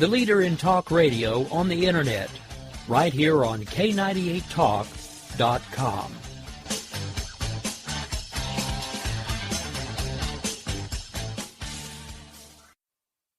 the leader in talk radio on the Internet, right here on K98Talk.com.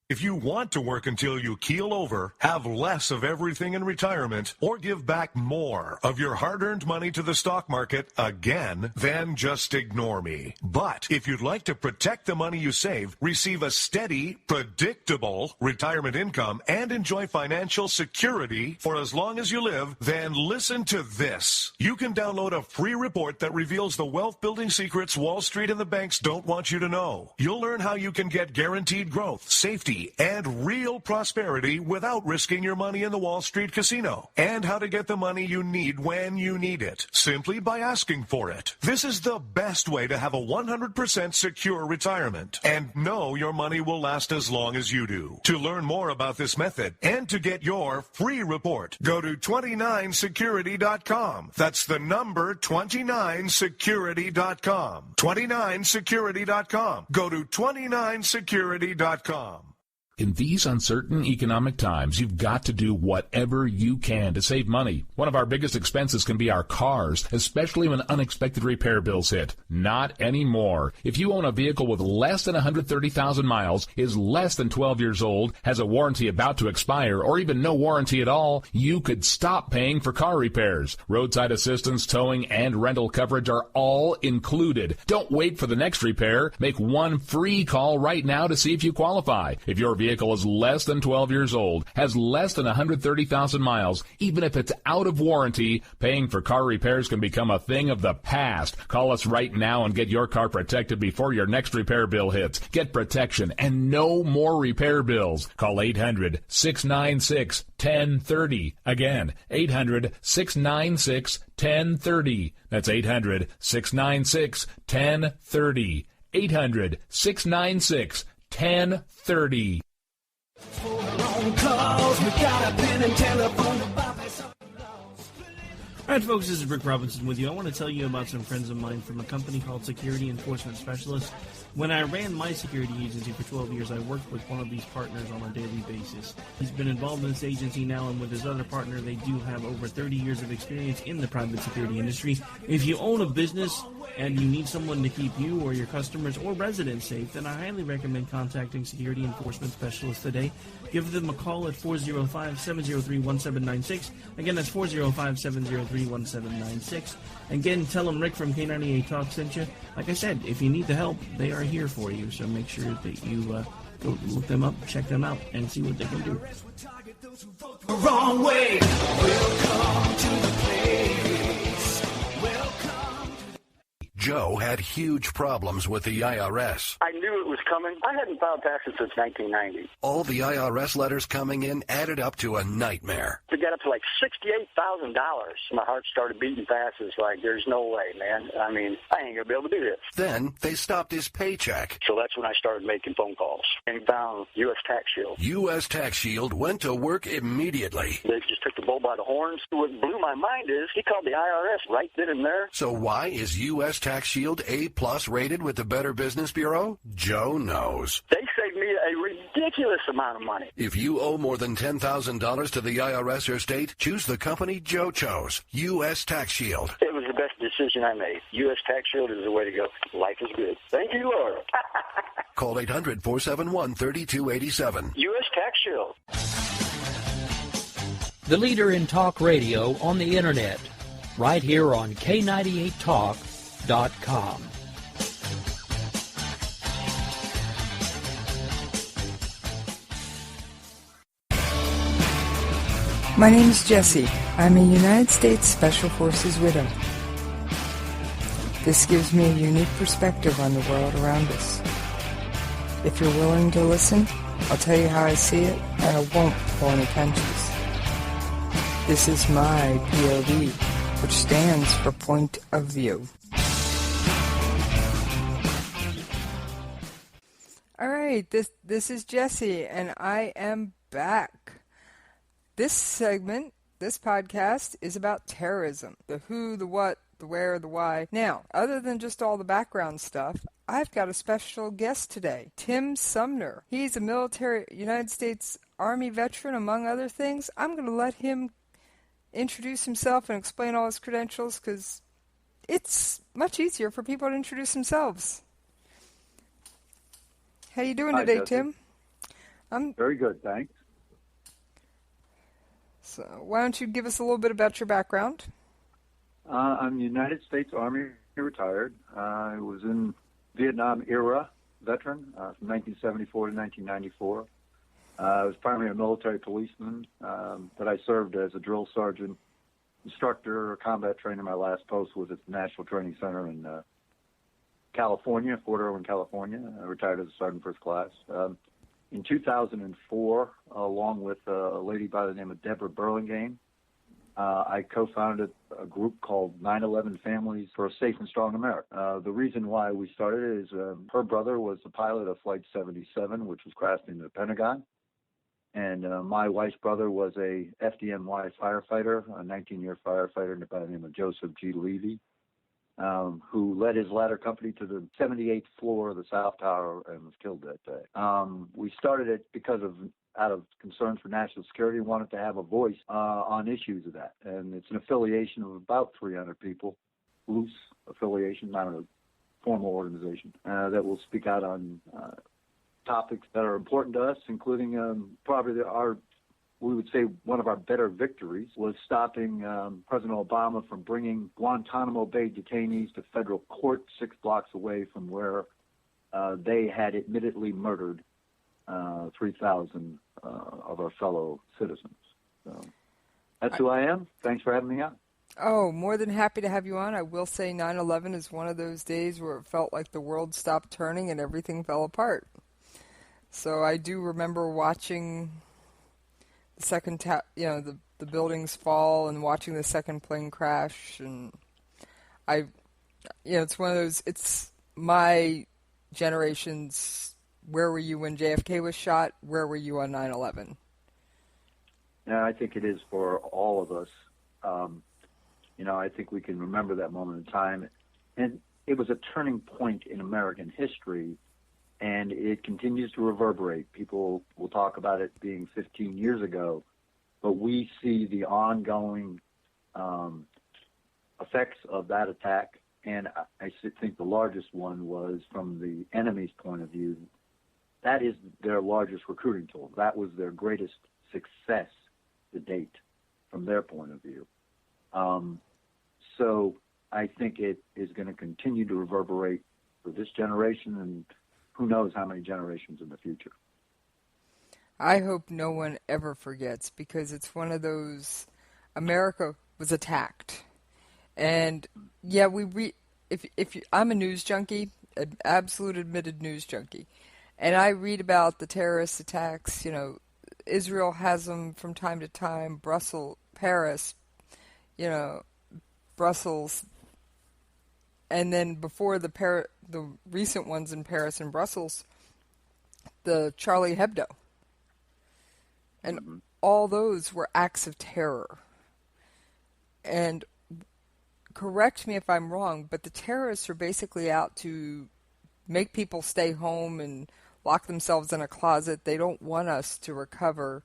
If you want to work until you keel over, have less of everything in retirement, or give back more of your hard-earned money to the stock market again, then just ignore me. But if you'd like to protect the money you save, receive a steady, predictable retirement income, and enjoy financial security for as long as you live, then listen to this. You can download a free report that reveals the wealth-building secrets Wall Street and the banks don't want you to know. You'll learn how you can get guaranteed growth, safety, and real prosperity without risking your money in the Wall Street casino, and how to get the money you need when you need it, simply by asking for it. This is the best way to have a 100% secure retirement and know your money will last as long as you do. To learn more about this method and to get your free report, go to 29security.com. That's the number 29security.com. 29security.com. Go to 29security.com. In these uncertain economic times, you've got to do whatever you can to save money. One of our biggest expenses can be our cars, especially when unexpected repair bills hit. Not anymore. If you own a vehicle with less than 130,000 miles, is less than 12 years old, has a warranty about to expire, or even no warranty at all, you could stop paying for car repairs. Roadside assistance, towing, and rental coverage are all included. Don't wait for the next repair. Make one free call right now to see if you qualify. If your vehicle is less than 12 years old, has less than 130,000 miles, even if it's out of warranty, paying for car repairs can become a thing of the past. Call us right now and get your car protected before your next repair bill hits. Get protection and no more repair bills. Call 800-696-1030. Again, 800-696-1030. That's 800-696-1030. 800-696-1030. All right, folks, this is Rick Robinson with you. I want to tell you about some friends of mine from a company called Security Enforcement Specialists. When I ran my security agency for 12 years, I worked with one of these partners on a daily basis. He's been involved in this agency now, and with his other partner, they do have over 30 years of experience in the private security industry. If you own a business and you need someone to keep you or your customers or residents safe, then I highly recommend contacting Security Enforcement Specialists today. Give them a call at 405-703-1796. Again, that's 405-703-1796. Again, tell them Rick from K98 Talk sent you. Like I said, if you need the help, they are here for you. So make sure that you go look them up, check them out, and see what they can do. Wrong way. Welcome to the place. Joe had huge problems with the IRS. I knew it was coming. I hadn't filed taxes since 1990. All the IRS letters coming in added up to a nightmare. To get up to like $68,000. My heart started beating fast. It's like, there's no way, man. I mean, I ain't going to be able to do this. Then they stopped his paycheck. So that's when I started making phone calls and found U.S. Tax Shield. U.S. Tax Shield went to work immediately. They just took the bull by the horns. What blew my mind is he called the IRS right then and there. So why is U.S. Tax Shield A+ rated with the Better Business Bureau? Joe knows. They saved me a ridiculous amount of money. If you owe more than $10,000 to the IRS or state, choose the company Joe chose, U.S. Tax Shield. It was the best decision I made. U.S. Tax Shield is the way to go. Life is good. Thank you, Lord. Call 800-471-3287. U.S. Tax Shield. The leader in talk radio on the Internet, right here on K98Talk.com. My name is Jessie. I'm a United States Special Forces widow. This gives me a unique perspective on the world around us. If you're willing to listen, I'll tell you how I see it, and I won't pull any punches. This is my POV, which stands for Point of View. All right, this is Jessie, and I am back. This segment, this podcast, is about terrorism. The who, the what, the where, the why. Now, other than just all the background stuff, I've got a special guest today, Tim Sumner. He's a United States Army veteran, among other things. I'm going to let him introduce himself and explain all his credentials because it's much easier for people to introduce themselves. How you doing today, Jesse. Tim? I'm very good, thanks. So why don't you give us a little bit about your background? I'm United States Army retired. I was in Vietnam era veteran from 1974 to 1994. I was primarily a military policeman, but I served as a drill sergeant, instructor, combat trainer. My last post was at the National Training Center in California, Fort Irwin, California. I retired as a sergeant first class. In 2004, along with a lady by the name of Deborah Burlingame, I co-founded a group called 9/11 Families for a Safe and Strong America. The reason why we started is her brother was the pilot of Flight 77, which was crashed into the Pentagon. And my wife's brother was a FDNY firefighter, a 19-year firefighter by the name of Joseph G. Leavey, who led his ladder company to the 78th floor of the South Tower and was killed that day. We started it because out of concerns for national security, wanted to have a voice on issues of that. And it's an affiliation of about 300 people, loose affiliation, not a formal organization, that will speak out on topics that are important to us, including probably we would say one of our better victories was stopping President Obama from bringing Guantanamo Bay detainees to federal court 6 blocks away from where they had admittedly murdered 3,000 of our fellow citizens. So that's who I am. Thanks for having me on. Oh, more than happy to have you on. I will say 9/11 is one of those days where it felt like the world stopped turning and everything fell apart. So I do remember watching the second, the buildings fall and watching the second plane crash, and it's one of those. It's my generation's. Where were you when JFK was shot? Where were you on 9/11? Yeah, I think it is for all of us. I think we can remember that moment in time, and it was a turning point in American history. And it continues to reverberate. People will talk about it being 15 years ago, but we see the ongoing effects of that attack. And I think the largest one was from the enemy's point of view. That is their largest recruiting tool. That was their greatest success to date from their point of view. So I think it is going to continue to reverberate for this generation and who knows how many generations in the future. I hope no one ever forgets, because it's one of those. America was attacked, and yeah, I'm a news junkie, an absolute admitted news junkie, and I read about the terrorist attacks. Israel has them from time to time. Paris, Brussels. And then before the recent ones in Paris and Brussels, the Charlie Hebdo. And all those were acts of terror. And correct me if I'm wrong, but the terrorists are basically out to make people stay home and lock themselves in a closet. They don't want us to recover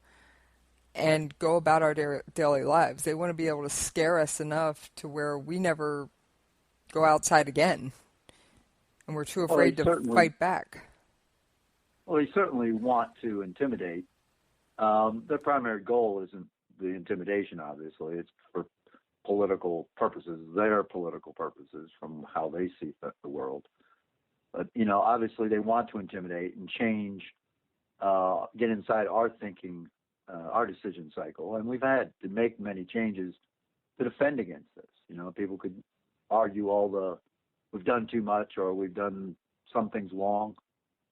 and go about our daily lives. They want to be able to scare us enough to where we never go outside again, and we're too afraid to fight back. Well, they certainly want to intimidate. Their primary goal isn't the intimidation, obviously. It's for political purposes, their political purposes from how they see the world. But, obviously they want to intimidate and change, get inside our thinking, our decision cycle. And we've had to make many changes to defend against this. People could argue we've done too much, or we've done some things wrong.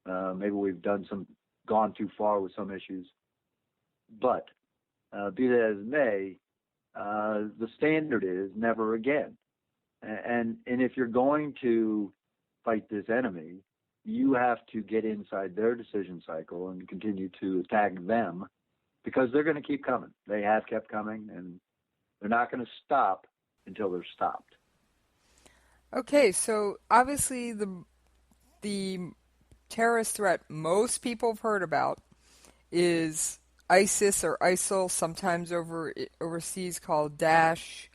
Maybe we've gone too far with some issues. But be that as it may, the standard is never again. And if you're going to fight this enemy, you have to get inside their decision cycle and continue to attack them, because they're going to keep coming. They have kept coming, and they're not going to stop until they're stopped. Okay, so obviously the terrorist threat most people have heard about is ISIS or ISIL, sometimes overseas called Daesh.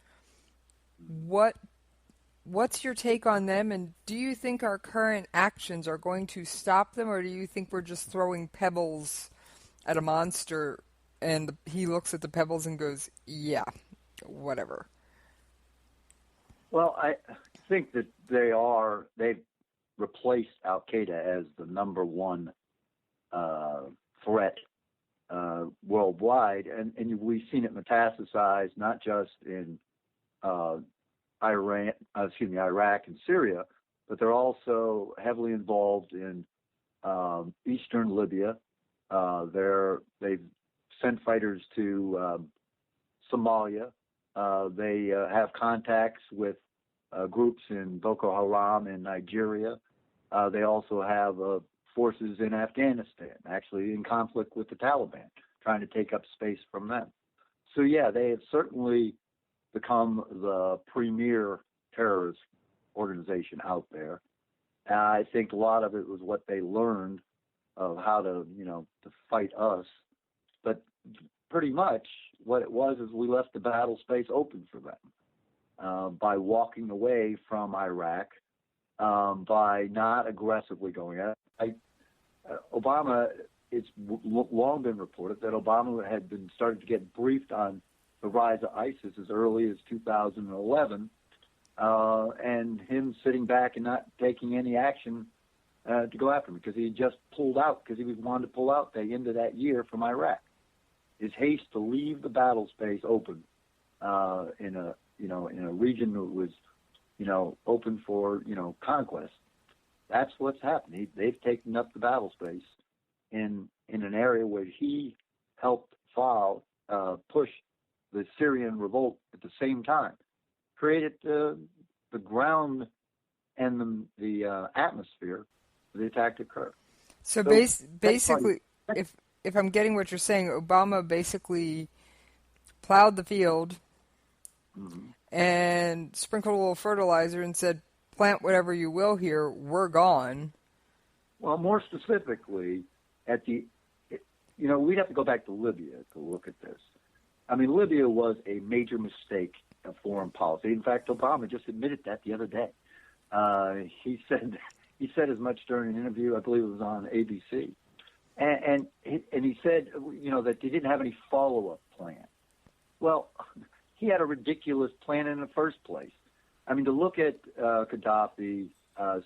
What's your take on them, and do you think our current actions are going to stop them, or do you think we're just throwing pebbles at a monster and he looks at the pebbles and goes, yeah, whatever? Well, I think that they've replaced Al-Qaeda as the number one threat worldwide, and we've seen it metastasize not just in Iraq and Syria, but they're also heavily involved in eastern Libya. They've sent fighters to Somalia. They have contacts with groups in Boko Haram in Nigeria. They also have forces in Afghanistan, actually in conflict with the Taliban, trying to take up space from them. So yeah, they have certainly become the premier terrorist organization out there. And I think a lot of it was what they learned of how to fight us. But pretty much what it was is we left the battle space open for them by walking away from Iraq, by not aggressively going at it. Obama, it's long been reported that Obama had been starting to get briefed on the rise of ISIS as early as 2011, and him sitting back and not taking any action to go after him because he just pulled out, because he wanted to pull out at the end of that year from Iraq. His haste to leave the battle space open in a region that was open for conquest. That's what's happened. They've taken up the battle space in an area where he helped push the Syrian revolt at the same time, created the ground and the atmosphere for the attack to occur. So basically, if I'm getting what you're saying, Obama basically plowed the field and sprinkled a little fertilizer and said, plant whatever you will here, we're gone. Well, more specifically, we'd have to go back to Libya to look at this. I mean, Libya was a major mistake of foreign policy. In fact, Obama just admitted that the other day. He said as much during an interview, I believe it was on ABC, and he said, that they didn't have any follow-up plan. Well, he had a ridiculous plan in the first place. I mean, to look at Gaddafi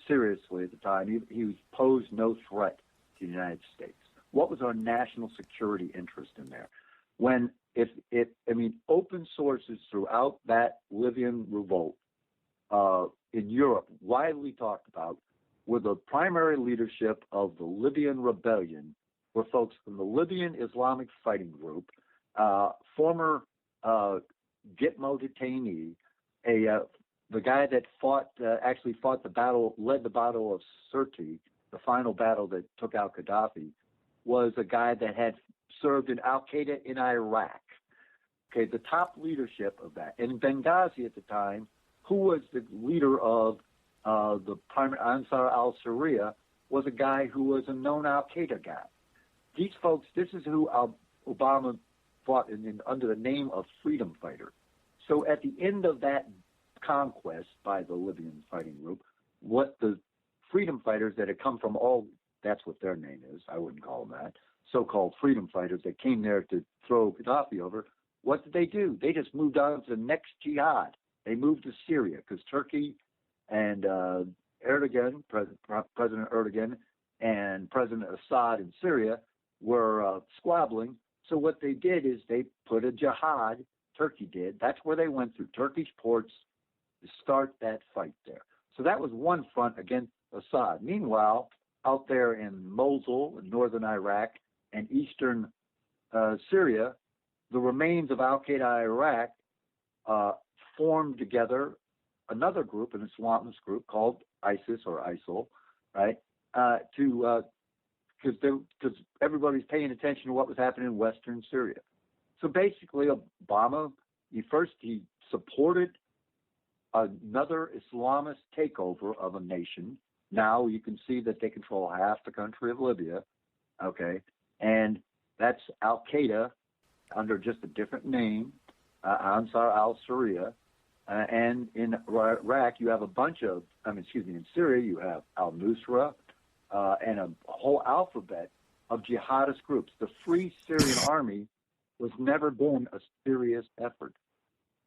seriously at the time, he posed no threat to the United States. What was our national security interest in there? When open sources throughout that Libyan revolt in Europe, widely talked about, were the primary leadership of the Libyan rebellion, were folks from the Libyan Islamic Fighting Group, former Gitmo detainee, the guy that led the Battle of Sirte, the final battle that took out Gaddafi, was a guy that had served in Al-Qaeda in Iraq. Okay, the top leadership of that. And in Benghazi at the time, who was the leader of the primary Ansar al-Sharia, was a guy who was a known Al-Qaeda guy. These folks, this is who Obama fought under the name of freedom fighter. So at the end of that conquest by the Libyan fighting group, what the freedom fighters that had come from that's what their name is, I wouldn't call them that, so-called freedom fighters that came there to throw Gaddafi over, what did they do? They just moved on to the next jihad. They moved to Syria because Turkey and Erdogan, President Erdogan, and President Assad in Syria were squabbling. So what they did is they put a jihad, Turkey did. That's where they went through Turkish ports to start that fight there. So that was one front against Assad. Meanwhile, out there in Mosul, in northern Iraq, and eastern Syria, the remains of Al-Qaeda Iraq formed together another group, an Islamist group called ISIS or ISIL, right? Because everybody's paying attention to what was happening in western Syria. So basically, Obama, he supported another Islamist takeover of a nation. Now you can see that they control half the country of Libya, okay? And That's Al-Qaeda under just a different name, Ansar al-Sharia. And in Iraq, you have a bunch of, in Syria, you have al-Nusra and a whole alphabet of jihadist groups. The Free Syrian Army was never been a serious effort.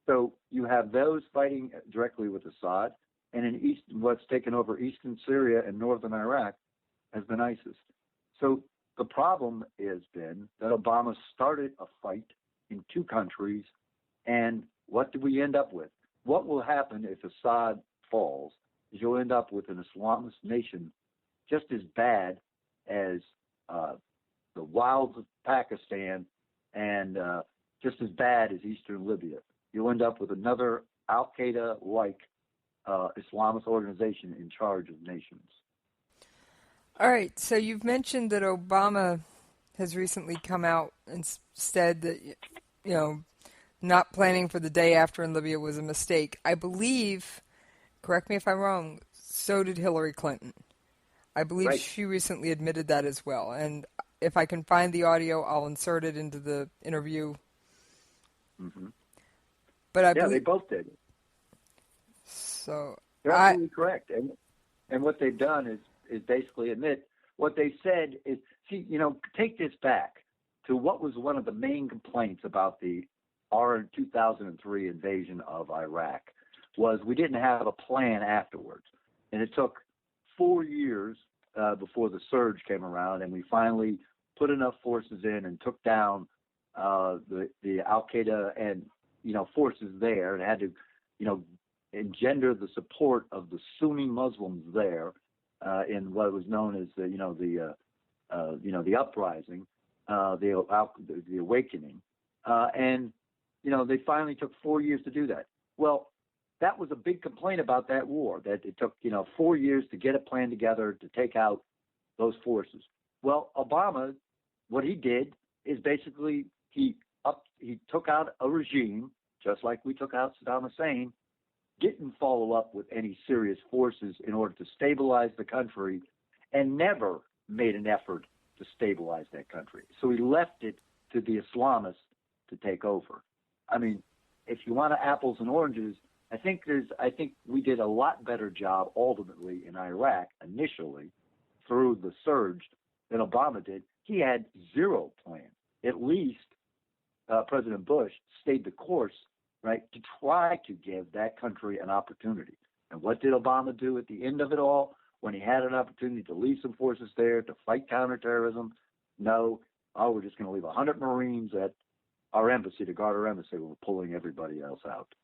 So you have those fighting directly with Assad, and in what's taken over eastern Syria and northern Iraq has been ISIS. So the problem has been that Obama started a fight in two countries, and what do we end up with? What will happen if Assad falls is you'll end up with an Islamist nation just as bad as the wilds of Pakistan and just as bad as eastern Libya. You'll end up with another Al-Qaeda-like Islamist organization in charge of nations. All right, so you've mentioned that Obama has recently come out and said that, not planning for the day after in Libya was a mistake. I believe, correct me if I'm wrong, so did Hillary Clinton. I believe she recently admitted that as well. And if I can find the audio, I'll insert it into the interview. Mm-hmm. But I believe they both did. So you're absolutely correct. And what they've done is basically admit what they said is, take this back to what was one of the main complaints about our 2003 invasion of Iraq was we didn't have a plan afterwards. And it took 4 years before the surge came around, and we finally put enough forces in and took down the Al-Qaeda and, forces there, and had to, engender the support of the Sunni Muslims there in what was known as the uprising, the awakening, and they finally took 4 years to do that. Well, that was a big complaint about that war, that it took 4 years to get a plan together to take out those forces. Well, Obama, what he did is basically he took out a regime, just like we took out Saddam Hussein, didn't follow up with any serious forces in order to stabilize the country, and never made an effort to stabilize that country. So he left it to the Islamists to take over. I mean, if you want apples and oranges, I think we did a lot better job ultimately in Iraq initially through the surge than Obama did. He had zero plan. At least President Bush stayed the course, right, to try to give that country an opportunity. And what did Obama do at the end of it all when he had an opportunity to leave some forces there to fight counterterrorism? No, we're just going to leave 100 Marines at our embassy to guard our embassy. We're pulling everybody else out.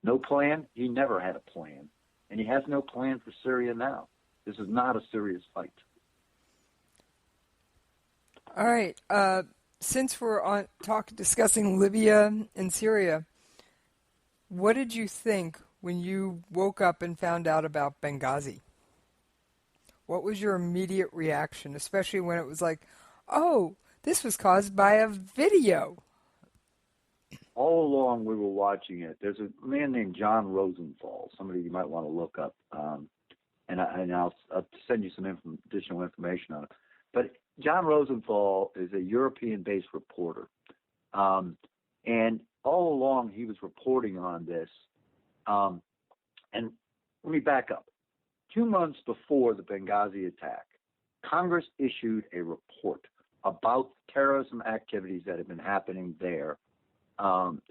No plan. He never had a plan. And he has no plan for Syria now. This is not a serious fight. All right. Since we're discussing Libya and Syria, what did you think when you woke up and found out about Benghazi? What was your immediate reaction, especially when it was like, oh, this was caused by a video? All along we were watching it. There's a man named John Rosenthal, somebody you might want to look up, and I'll send you some additional information on it. But John Rosenthal is a European-based reporter, and all along he was reporting on this. And let me back up. 2 months before the Benghazi attack, Congress issued a report about terrorism activities that had been happening there, ongoing,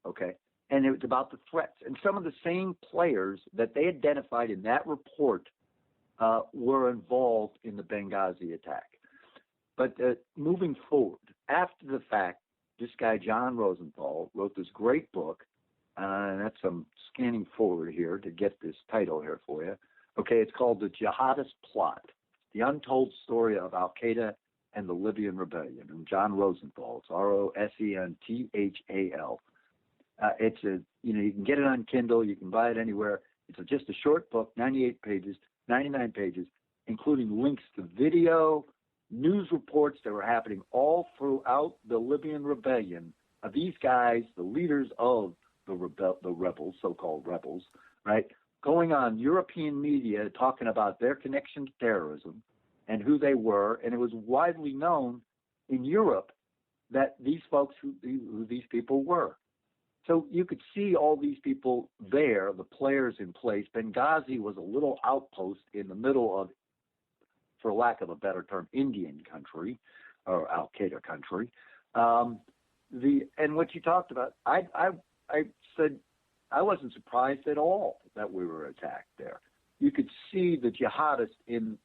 okay? And it was about the threats. And some of the same players that they identified in that report were involved in the Benghazi attack. But moving forward, after the fact, this guy, John Rosenthal, wrote this great book, and that's I'm scanning forward here to get this title here for you. Okay, it's called The Jihadist Plot, The Untold Story of Al-Qaeda and the Libyan Rebellion, and John Rosenthal. It's Rosenthal. It's you can get it on Kindle, you can buy it anywhere. It's just a short book, 99 pages, including links to video, news reports that were happening all throughout the Libyan rebellion of these guys, the leaders of the rebels, so-called rebels, right, going on European media talking about their connection to terrorism, and who they were, and it was widely known in Europe that these folks, who these people were. So you could see all these people there, the players in place. Benghazi was a little outpost in the middle of, for lack of a better term, Indian country, or Al-Qaeda country. And what you talked about, I said I wasn't surprised at all that we were attacked there. You could see the jihadists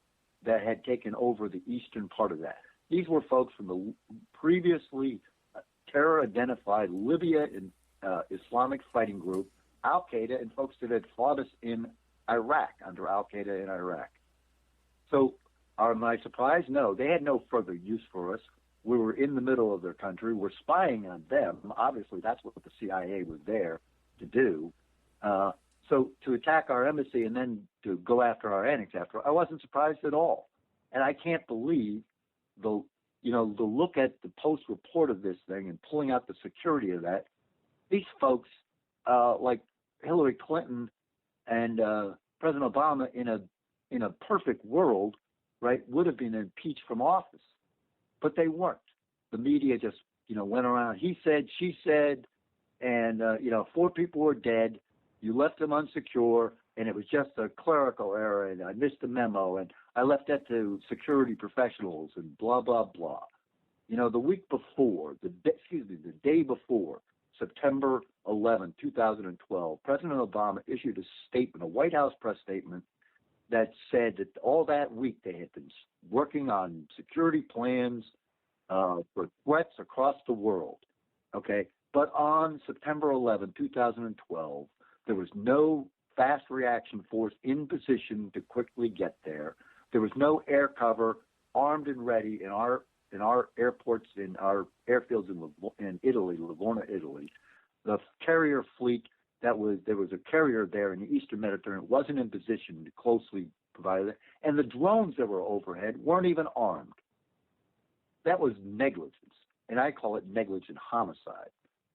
that had taken over the eastern part of that. These were folks from the previously terror-identified Libya and Islamic fighting group, Al-Qaeda, and folks that had fought us in Iraq, under Al-Qaeda in Iraq. So am I surprised? No, they had no further use for us. We were in the middle of their country. We're spying on them. Obviously, that's what the CIA was there to do. So to attack our embassy and then to go after our annex I wasn't surprised at all. And I can't believe the look at the Post report of this thing and pulling out the security of that. These folks, like Hillary Clinton and President Obama, in a perfect world, right, would have been impeached from office, but they weren't. The media just, went around. He said, she said, and 4 people were dead. You left them unsecure, and it was just a clerical error, and I missed the memo, and I left that to security professionals, and blah blah blah. The week before, the day before, September 11, 2012, President Obama issued a statement, a White House press statement, that said that all that week they had been working on security plans for threats across the world. Okay, but on September 11, 2012, there was no fast reaction force in position to quickly get there. There was no air cover armed and ready in our airports, in our airfields in Italy, Livorno, Italy. The carrier fleet there was a carrier there in the Eastern Mediterranean, wasn't in position to closely provide it. And the drones that were overhead weren't even armed. That was negligence. And I call it negligent homicide.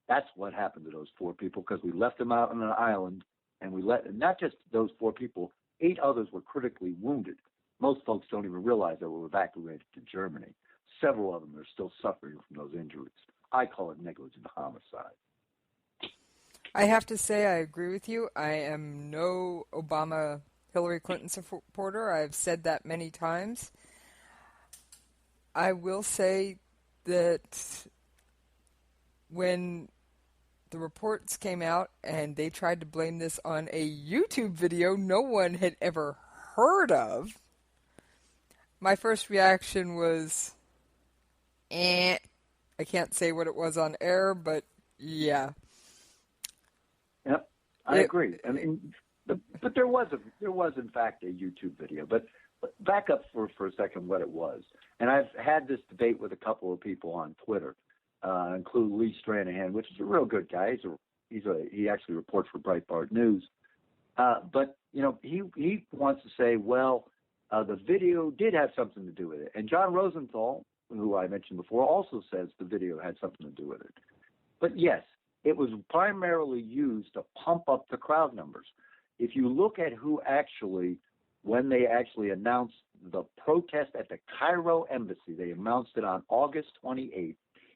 That's what happened to those 4 people, because we left them out on an island, and not just those 4 people, 8 others were critically wounded. Most folks don't even realize that we were evacuated to Germany. Several of them are still suffering from those injuries. I call it negligent homicide. I have to say I agree with you. I am no Obama Hillary Clinton supporter. I've said that many times. I will say that when the reports came out and they tried to blame this on a YouTube video no one had ever heard of, my first reaction was, I can't say what it was on air, but yeah. Yep, I agree. I mean, but there was in fact a YouTube video. But back up for a second what it was. And I've had this debate with a couple of people on Twitter, including Lee Stranahan, which is a real good guy. He actually reports for Breitbart News. But he wants to say, well, the video did have something to do with it. And John Rosenthal, who I mentioned before, also says the video had something to do with it. But yes, it was primarily used to pump up the crowd numbers. If you look at when they actually announced the protest at the Cairo embassy, they announced it on August 28th,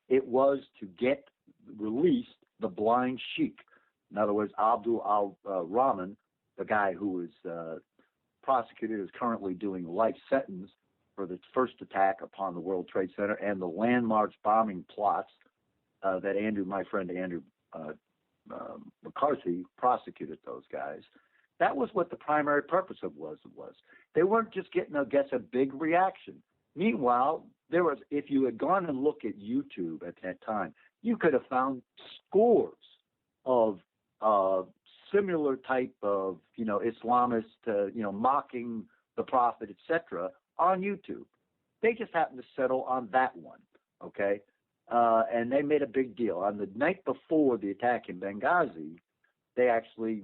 it was to get released the blind sheik. In other words, Abdul al-Rahman, the guy who was prosecuted, is currently doing life sentence for the first attack upon the World Trade Center and the landmark bombing plots that my friend Andrew McCarthy prosecuted those guys. That was what the primary purpose of was. They weren't just getting, a big reaction. Meanwhile, if you had gone and looked at YouTube at that time, you could have found scores of similar type of, Islamist, mocking the Prophet, etc., on YouTube. They just happened to settle on that one, okay? And they made a big deal. On the night before the attack in Benghazi, they actually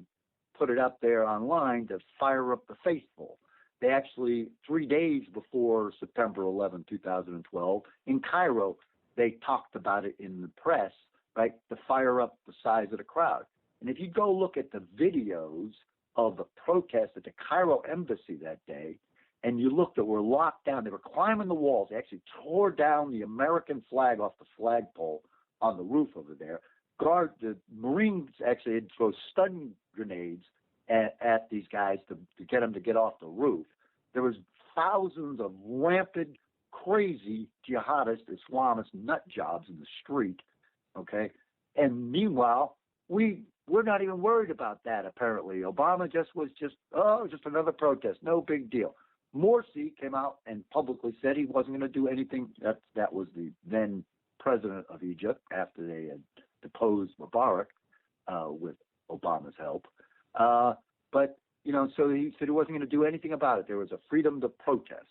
put it up there online to fire up the faithful. They actually, 3 days before September 11, 2012, in Cairo, they talked about it in the press, right, to fire up the size of the crowd. And if you go look at the videos of the protest at the Cairo embassy that day, and you looked, that were locked down. They were climbing the walls. They actually tore down the American flag off the flagpole on the roof over there. The Marines actually had thrown stun grenades at these guys to get them to get off the roof. There was thousands of rampant, crazy jihadist, Islamist nut jobs in the street, okay? And meanwhile, we're not even worried about that, apparently. Obama was just another protest, no big deal. Morsi came out and publicly said he wasn't going to do anything. That was the then president of Egypt after they had deposed Mubarak with Obama's help. But, so he said he wasn't going to do anything about it. There was a freedom to protest.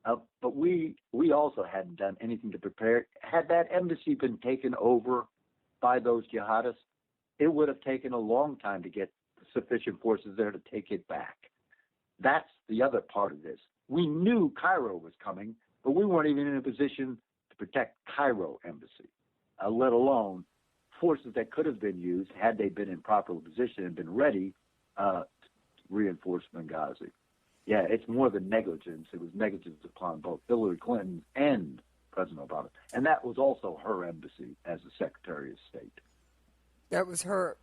But we also hadn't done anything to prepare. Had that embassy been taken over by those jihadists, it would have taken a long time to get sufficient forces there to take it back. That's the other part of this. We knew Cairo was coming, but we weren't even in a position to protect Cairo embassy, let alone forces that could have been used had they been in proper position and been ready to reinforce Benghazi. Yeah, it's more than negligence. It was negligence upon both Hillary Clinton and President Obama. And that was also her embassy as the Secretary of State. That was her.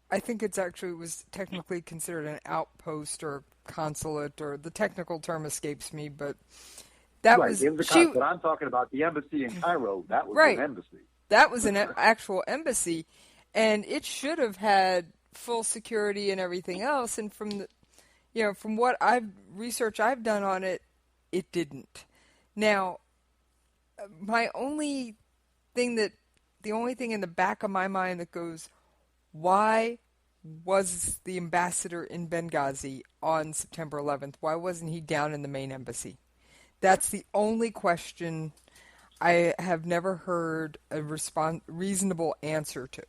I think it was technically considered an outpost or consulate, or the technical term escapes me, but that was... It was a consulate. But I'm talking about the embassy in Cairo. That was an embassy. That was an actual embassy, and it should have had full security and everything else. And from what research I've done on it, it didn't. Now, the only thing in the back of my mind that goes, why was the ambassador in Benghazi on September 11th? Why wasn't he down in the main embassy? That's the only question I have never heard a reasonable answer to.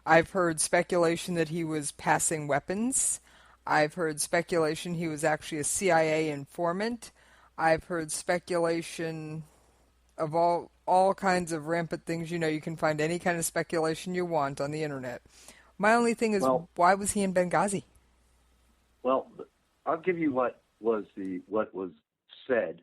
I've heard speculation that he was passing weapons. I've heard speculation he was actually a CIA informant. I've heard speculation of all kinds of rampant things. You can find any kind of speculation you want on the internet. My only thing is, why was he in Benghazi? Well, I'll give you what was said,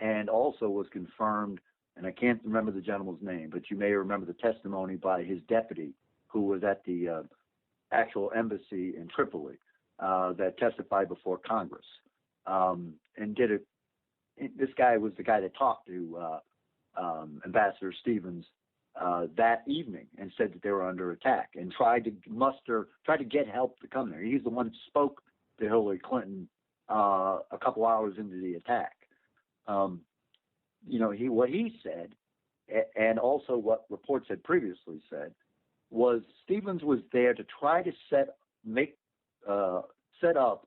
and also was confirmed. And I can't remember the gentleman's name, but you may remember the testimony by his deputy, who was at the actual embassy in Tripoli, that testified before Congress, and did it. This guy was the guy that talked to Ambassador Stevens that evening and said that they were under attack, and tried to get help to come there. He's the one who spoke to Hillary Clinton a couple hours into the attack. What he said, and also what reports had previously said, was Stevens was there to try to set up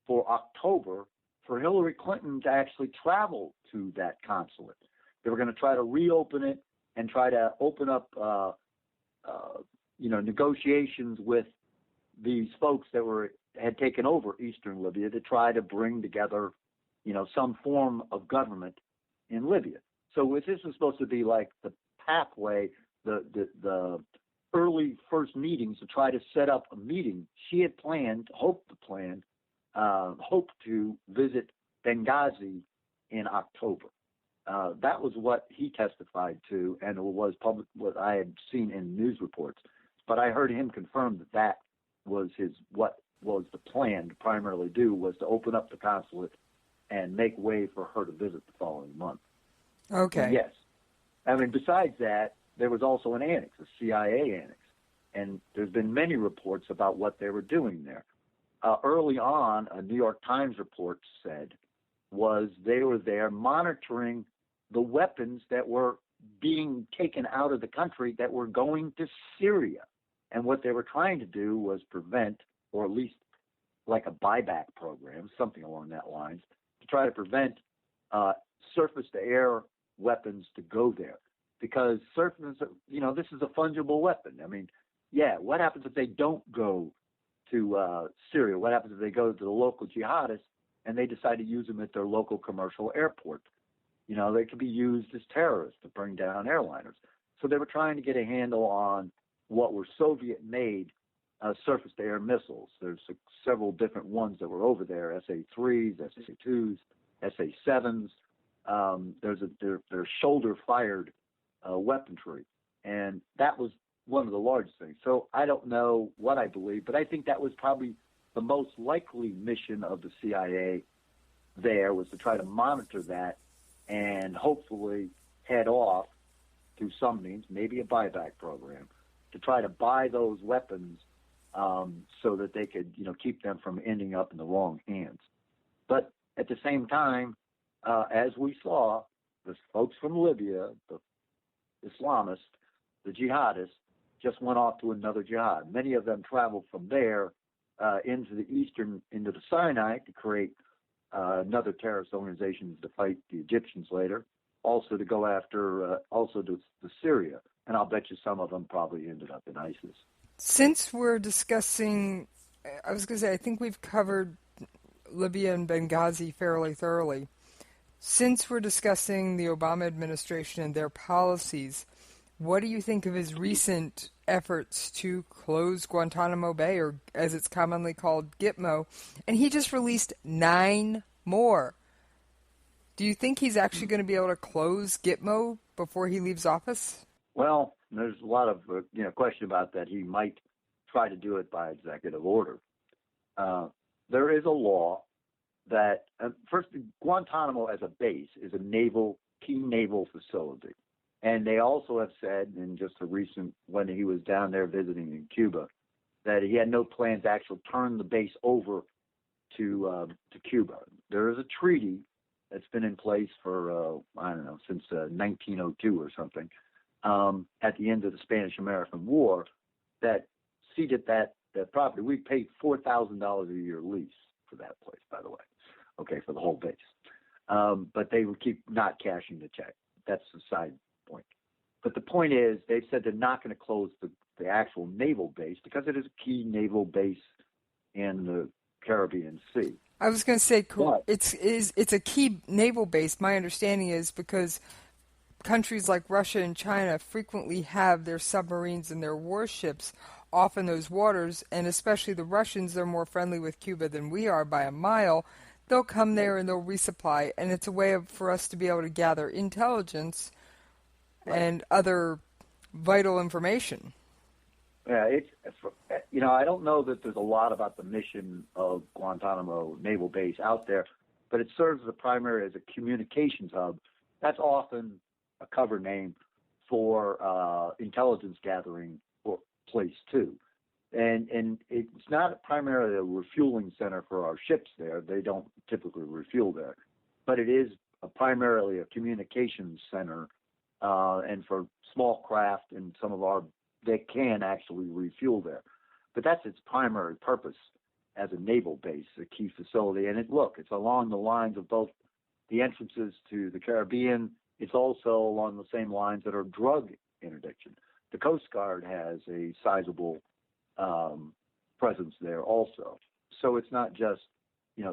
for October for Hillary Clinton to actually travel to that consulate. They were going to try to reopen it and try to open up, negotiations with these folks that had taken over Eastern Libya to try to bring together, some form of government in Libya. So this was supposed to be like the pathway, the early first meetings to try to set up a meeting. She had hoped to visit Benghazi in October. That was what he testified to, and it was what I had seen in news reports. But I heard him confirm that was what was the plan to primarily do, was to open up the consulate and make way for her to visit the following month. Okay. And yes. Besides that, there was also an annex, a CIA annex. And there's been many reports about what they were doing there. Early on, a New York Times report said was they were there monitoring the weapons that were being taken out of the country that were going to Syria. And what they were trying to do was prevent, or at least like a buyback program, something along that lines, to try to prevent surface-to-air weapons to go there. Because this is a fungible weapon. What happens if they don't go to Syria? What happens if they go to the local jihadists and they decide to use them at their local commercial airport? They could be used as terrorists to bring down airliners. So they were trying to get a handle on what were Soviet-made surface-to-air missiles. There's several different ones that were over there, SA-3s, SA-2s, SA-7s. There's shoulder-fired weaponry, and that was one of the largest things. So I don't know what I believe, but I think that was probably the most likely mission of the CIA there, was to try to monitor that and hopefully head off through some means, maybe a buyback program, to try to buy those weapons so that they could, keep them from ending up in the wrong hands. But at the same time, as we saw, the folks from Libya, the Islamists, the jihadists, just went off to another jihad. Many of them traveled from there into the Sinai to create another terrorist organization to fight the Egyptians later, also to go after, to Syria. And I'll bet you some of them probably ended up in ISIS. Since we're discussing, I was going to say, I think we've covered Libya and Benghazi fairly thoroughly. Since we're discussing the Obama administration and their policies, what do you think of his recent efforts to close Guantanamo Bay, or as it's commonly called, Gitmo? And he just released 9 more. Do you think he's actually going to be able to close Gitmo before he leaves office? Well, there's a lot of question about that. He might try to do it by executive order. There is a law that, first, Guantanamo as a base is a key naval facility. And they also have said, in just a recent, when he was down there visiting in Cuba, that he had no plans to actually turn the base over to Cuba. There is a treaty that's been in place for, since 1902 or something, at the end of the Spanish-American War, that ceded that property. We paid $4,000 a year lease for that place, by the way, for the whole base. But they would keep not cashing the check. That's the side point. But the point is, they've said they're not going to close the actual naval base because it is a key naval base in the Caribbean Sea. I was going to say, it's a key naval base. My understanding is because countries like Russia and China frequently have their submarines and their warships off in those waters, and especially the Russians, they're more friendly with Cuba than we are by a mile. They'll come there and they'll resupply, and it's a way for us to be able to gather intelligence and other vital information. Yeah, I don't know that there's a lot about the mission of Guantanamo Naval Base out there, but it serves as a communications hub. That's often a cover name for intelligence gathering place too. And it's not primarily a refueling center for our ships there. They don't typically refuel there. But it is primarily a communications center, and for small craft and some of they can actually refuel there. But that's its primary purpose as a naval base, a key facility. And it's along the lines of both the entrances to the Caribbean. It's also along the same lines that are drug interdiction. The Coast Guard has a sizable presence there also. So it's not just,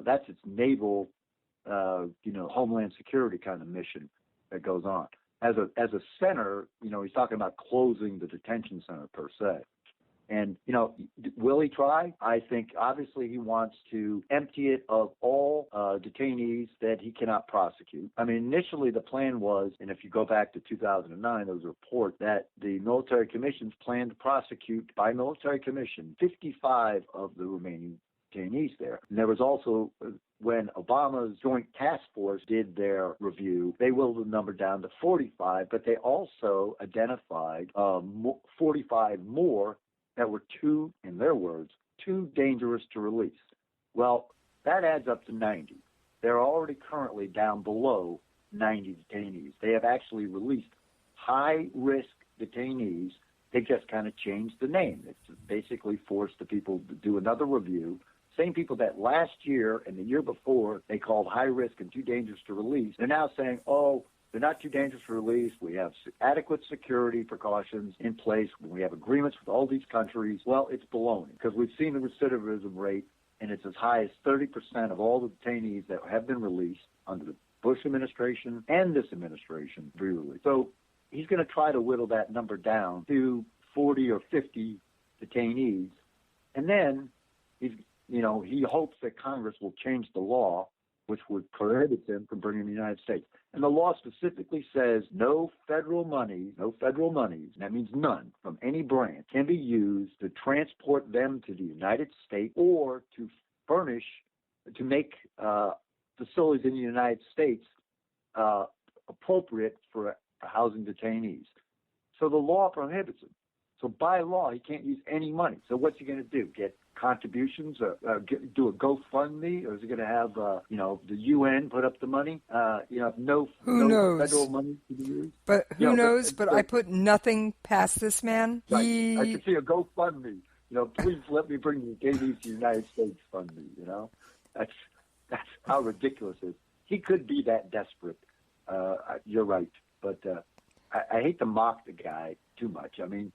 that's its naval, homeland security kind of mission that goes on. As a center, he's talking about closing the detention center per se. And, will he try? I think obviously he wants to empty it of all detainees that he cannot prosecute. I mean, initially the plan was, and if you go back to 2009, there was a report that the military commissions planned to prosecute by military commission 55 of the remaining detainees there. And there was also, when Obama's Joint Task Force did their review, they whittled the number down to 45, but they also identified 45 more that were in their words, too dangerous to release. Well, that adds up to 90. They're already currently down below 90 detainees. They have actually released high-risk detainees. They just kind of changed the name. It's basically forced the people to do another review. Same people that last year and the year before they called high risk and too dangerous to release, they're now saying, they're not too dangerous to release. We have adequate security precautions in place. We have agreements with all these countries. Well, it's baloney because we've seen the recidivism rate, and it's as high as 30% of all the detainees that have been released under the Bush administration and this administration be released. So he's going to try to whittle that number down to 40 or 50 detainees, and then he hopes that Congress will change the law which would prohibit them from bringing them to the United States. And the law specifically says no federal monies, and that means none, from any branch, can be used to transport them to the United States or to make facilities in the United States appropriate for housing detainees. So the law prohibits it. So by law, he can't use any money. So what's he going to do? Get contributions? Do a GoFundMe? Or is he going to have, the UN put up the money? No federal money to be used? But who knows? But I put nothing past this man. Right. I could see a GoFundMe. Please let me bring the detainees to the United States fund me, That's how ridiculous it is. He could be that desperate. You're right. But I hate to mock the guy too much. I mean,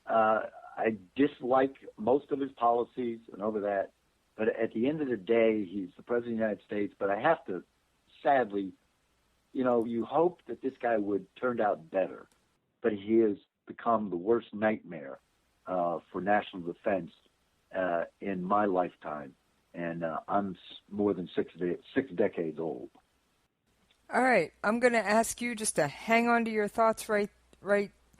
I dislike most of his policies and over that. But at the end of the day, he's the President of the United States. But I have to, sadly, you hope that this guy would turn out better. But he has become the worst nightmare for national defense in my lifetime. And I'm more than six decades old. All right. I'm going to ask you just to hang on to your thoughts right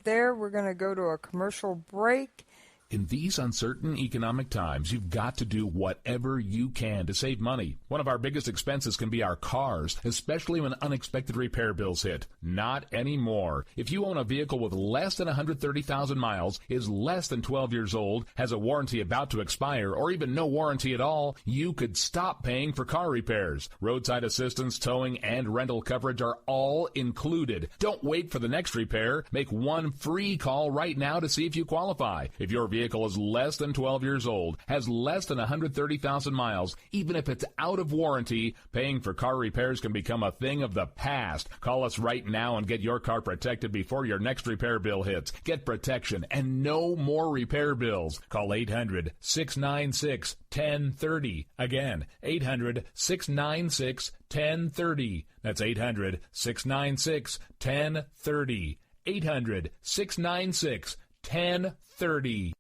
there. We're going to go to a commercial break. In these uncertain economic times, you've got to do whatever you can to save money. One of our biggest expenses can be our cars, especially when unexpected repair bills hit. Not anymore. If you own a vehicle with less than 130,000 miles, is less than 12 years old, has a warranty about to expire, or even no warranty at all, you could stop paying for car repairs. Roadside assistance, towing, and rental coverage are all included. Don't wait for the next repair. Make one free call right now to see if you qualify. If your vehicle is less than 12 years old, has less than 130,000 miles, even if it's out of warranty, paying for car repairs can become a thing of the past. Call us right now and get your car protected before your next repair bill hits. Get protection and no more repair bills. Call 800-696-1030. Again, 800-696-1030. That's 800-696-1030. 800-696-1030.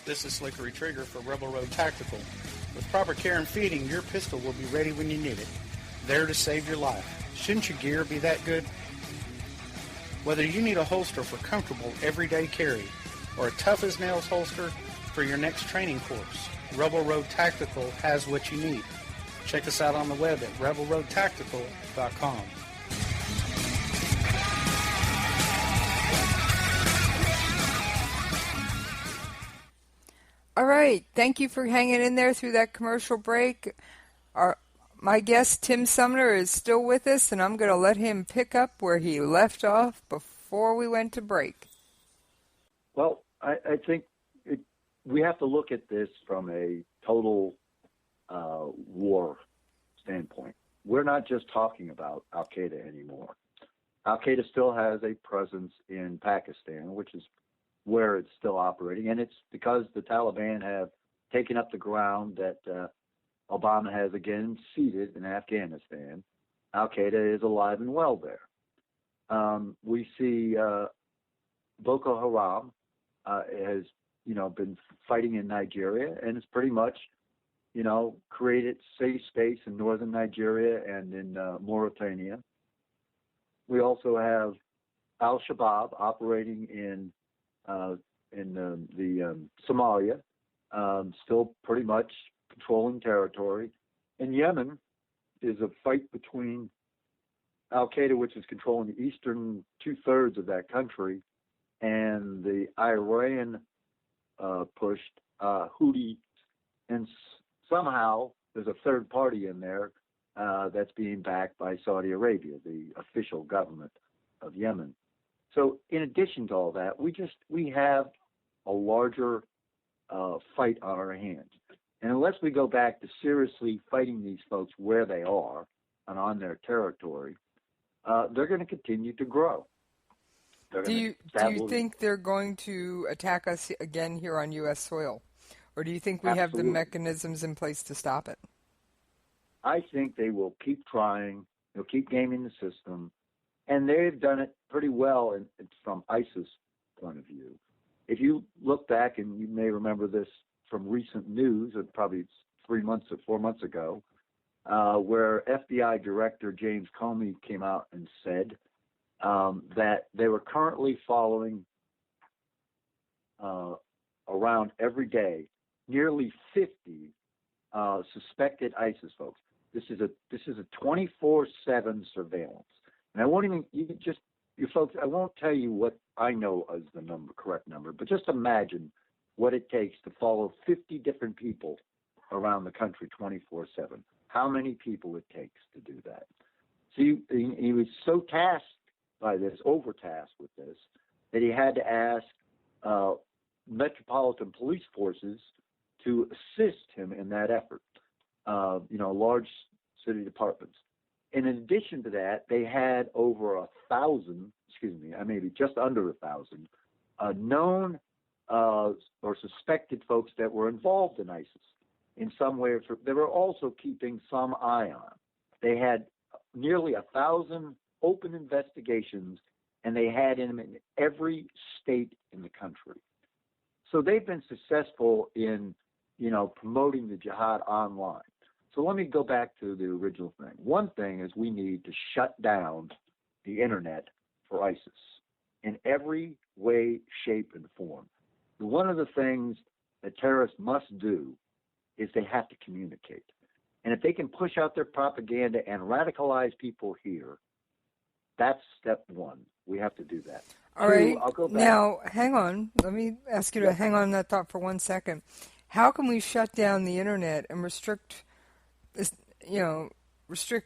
This is Slickery Trigger for Rebel Road Tactical. With proper care and feeding, your pistol will be ready when you need it. There to save your life. Shouldn't your gear be that good? Whether you need a holster for comfortable everyday carry or a tough-as-nails holster for your next training course, Rebel Road Tactical has what you need. Check us out on the web at rebelroadtactical.com. All right. Thank you for hanging in there through that commercial break. My guest, Tim Sumner, is still with us, and I'm going to let him pick up where he left off before we went to break. Well, I think we have to look at this from a total war standpoint. We're not just talking about Al-Qaeda anymore. Al-Qaeda still has a presence in Pakistan, which is where it's still operating, and it's because the Taliban have taken up the ground that Obama has again ceded in Afghanistan. Al-Qaeda is alive and well there. We see Boko Haram has, been fighting in Nigeria, and it's pretty much, created safe space in northern Nigeria and in Mauritania. We also have Al-Shabaab operating in Somalia, still pretty much controlling territory. In Yemen is a fight between Al-Qaeda, which is controlling the eastern two-thirds of that country, and the Iran-pushed Houthi, and somehow there's a third party in there that's being backed by Saudi Arabia, the official government of Yemen. So in addition to all that, we have a larger fight on our hands. And unless we go back to seriously fighting these folks where they are and on their territory, they're going to continue to grow. Do you think they're going to attack us again here on U.S. soil? Or do you think we have the mechanisms in place to stop it? I think they will keep trying. They'll keep gaming the system. And they've done it pretty well from ISIS point of view. If you look back, and you may remember this from recent news, probably 3 months or 4 months ago, where FBI Director James Comey came out and said that they were currently following around every day nearly 50 suspected ISIS folks. This is a 24/7 surveillance, and I won't even you folks. I won't tell you what I know as the correct number, but just imagine what it takes to follow 50 different people around the country 24/7. How many people it takes to do that? So he was so tasked by this, overtasked with this, that he had to ask metropolitan police forces to assist him in that effort. Large city departments. In addition to that, they had over 1,000, maybe just under 1,000, known or suspected folks that were involved in ISIS in some way. They were also keeping some eye on. They had nearly 1,000 open investigations, and they had them in every state in the country. So they've been successful in, promoting the jihad online. So let me go back to the original thing. One thing is we need to shut down the internet for ISIS in every way, shape, and form. One of the things that terrorists must do is they have to communicate. And if they can push out their propaganda and radicalize people here, that's step one. We have to do that. All right. I'll go back. Now, hang on. Let me ask you to hang on that thought for 1 second. How can we shut down the internet and restrict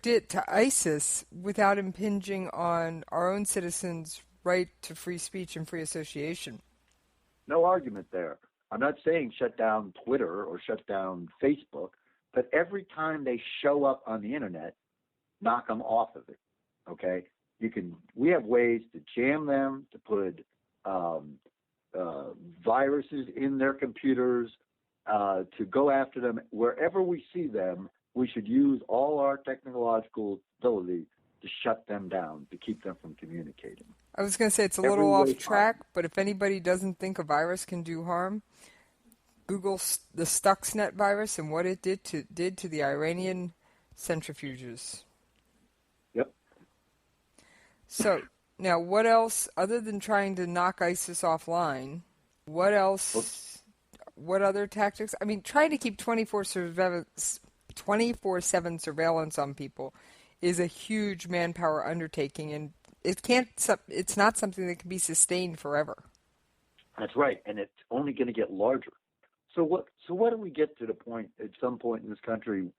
it to ISIS without impinging on our own citizens' right to free speech and free association? No argument there. I'm not saying shut down Twitter or shut down Facebook, but every time they show up on the internet, knock them off of it. Okay? We have ways to jam them, to put viruses in their computers, to go after them. Wherever we see them, we should use all our technological ability to shut them down, to keep them from communicating. I was going to say it's a little off track, but if anybody doesn't think a virus can do harm, Google the Stuxnet virus and what it did to the Iranian centrifuges. Yep. So, now what else, other than trying to knock ISIS offline, what else, what other tactics? I mean, trying to keep 24/7 surveillance on people is a huge manpower undertaking, and it's not something that can be sustained forever. That's right, and it's only going to get larger. So what do we get to the point at some point in this country?